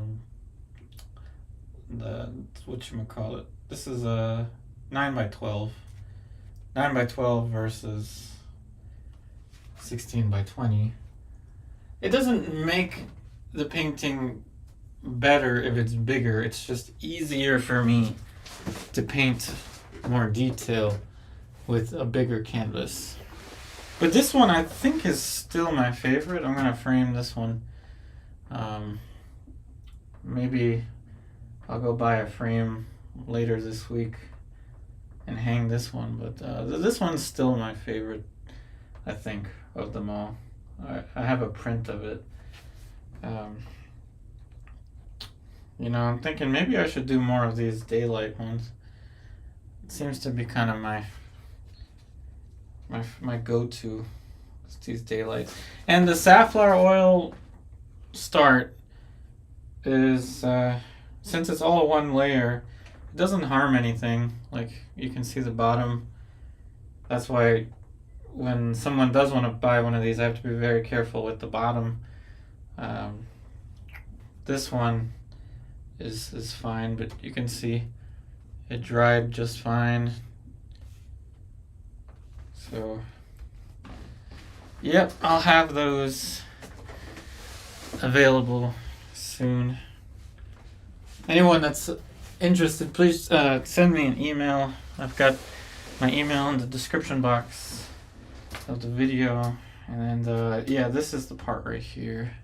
Speaker 1: whatchamacallit. This is a 9x12. 9x12 versus 16x20. It doesn't make the painting better if it's bigger. It's just easier for me to paint more detail with a bigger canvas. But this one I think is still my favorite. I'm gonna frame this one. Maybe I'll go buy a frame later this week and hang this one, but this one's still my favorite, I think, of them all. I have a print of it. You know, I'm thinking maybe I should do more of these daylight ones. It seems to be kind of my go-to, these daylights. And the safflower oil start is, since it's all one layer, it doesn't harm anything. Like, you can see the bottom. That's why when someone does want to buy one of these, I have to be very careful with the bottom. This one is fine, but you can see it dried just fine. So yep, I'll have those available soon. Anyone that's interested, please send me an email. I've got my email in the description box of the video. And yeah, this is the part right here.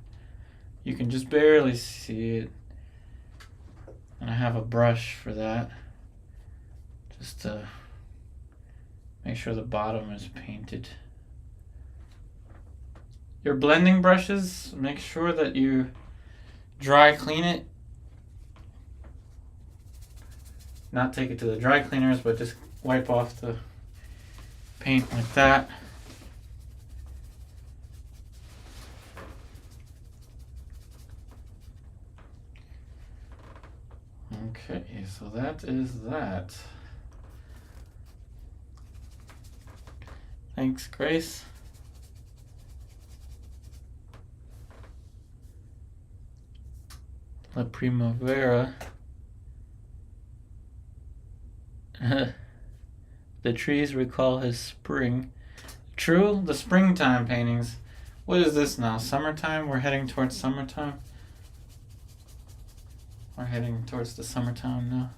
Speaker 1: You can just barely see it. And I have a brush for that, just to make sure the bottom is painted. Your blending brushes, make sure that you dry clean it. Not take it to the dry cleaners, but just wipe off the paint like that. Okay, so that is that. Thanks, Grace. La Primavera. The trees recall his spring. True, the springtime paintings. What is this now? Summertime? We're heading towards summertime? We're heading towards the summertime now.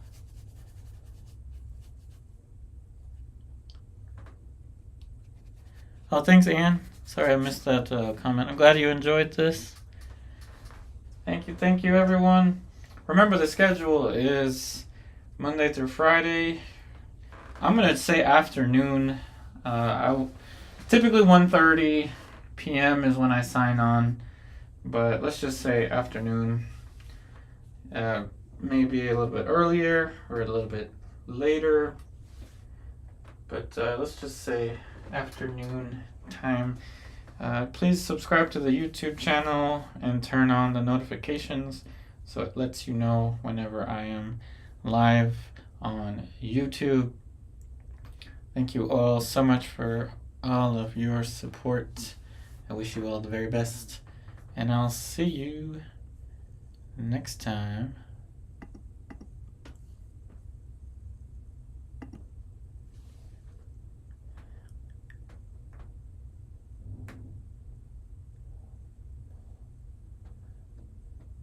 Speaker 1: Oh, thanks, Anne. Sorry I missed that comment. I'm glad you enjoyed this. Thank you, everyone. Remember, the schedule is Monday through Friday. I'm going to say afternoon. Typically 1:30 p.m. is when I sign on, but let's just say afternoon. Maybe a little bit earlier or a little bit later, but let's just say afternoon time. Please subscribe to the YouTube channel and turn on the notifications so it lets you know whenever I am live on YouTube. Thank you all so much for all of your support. I wish you all the very best, and I'll see you next time.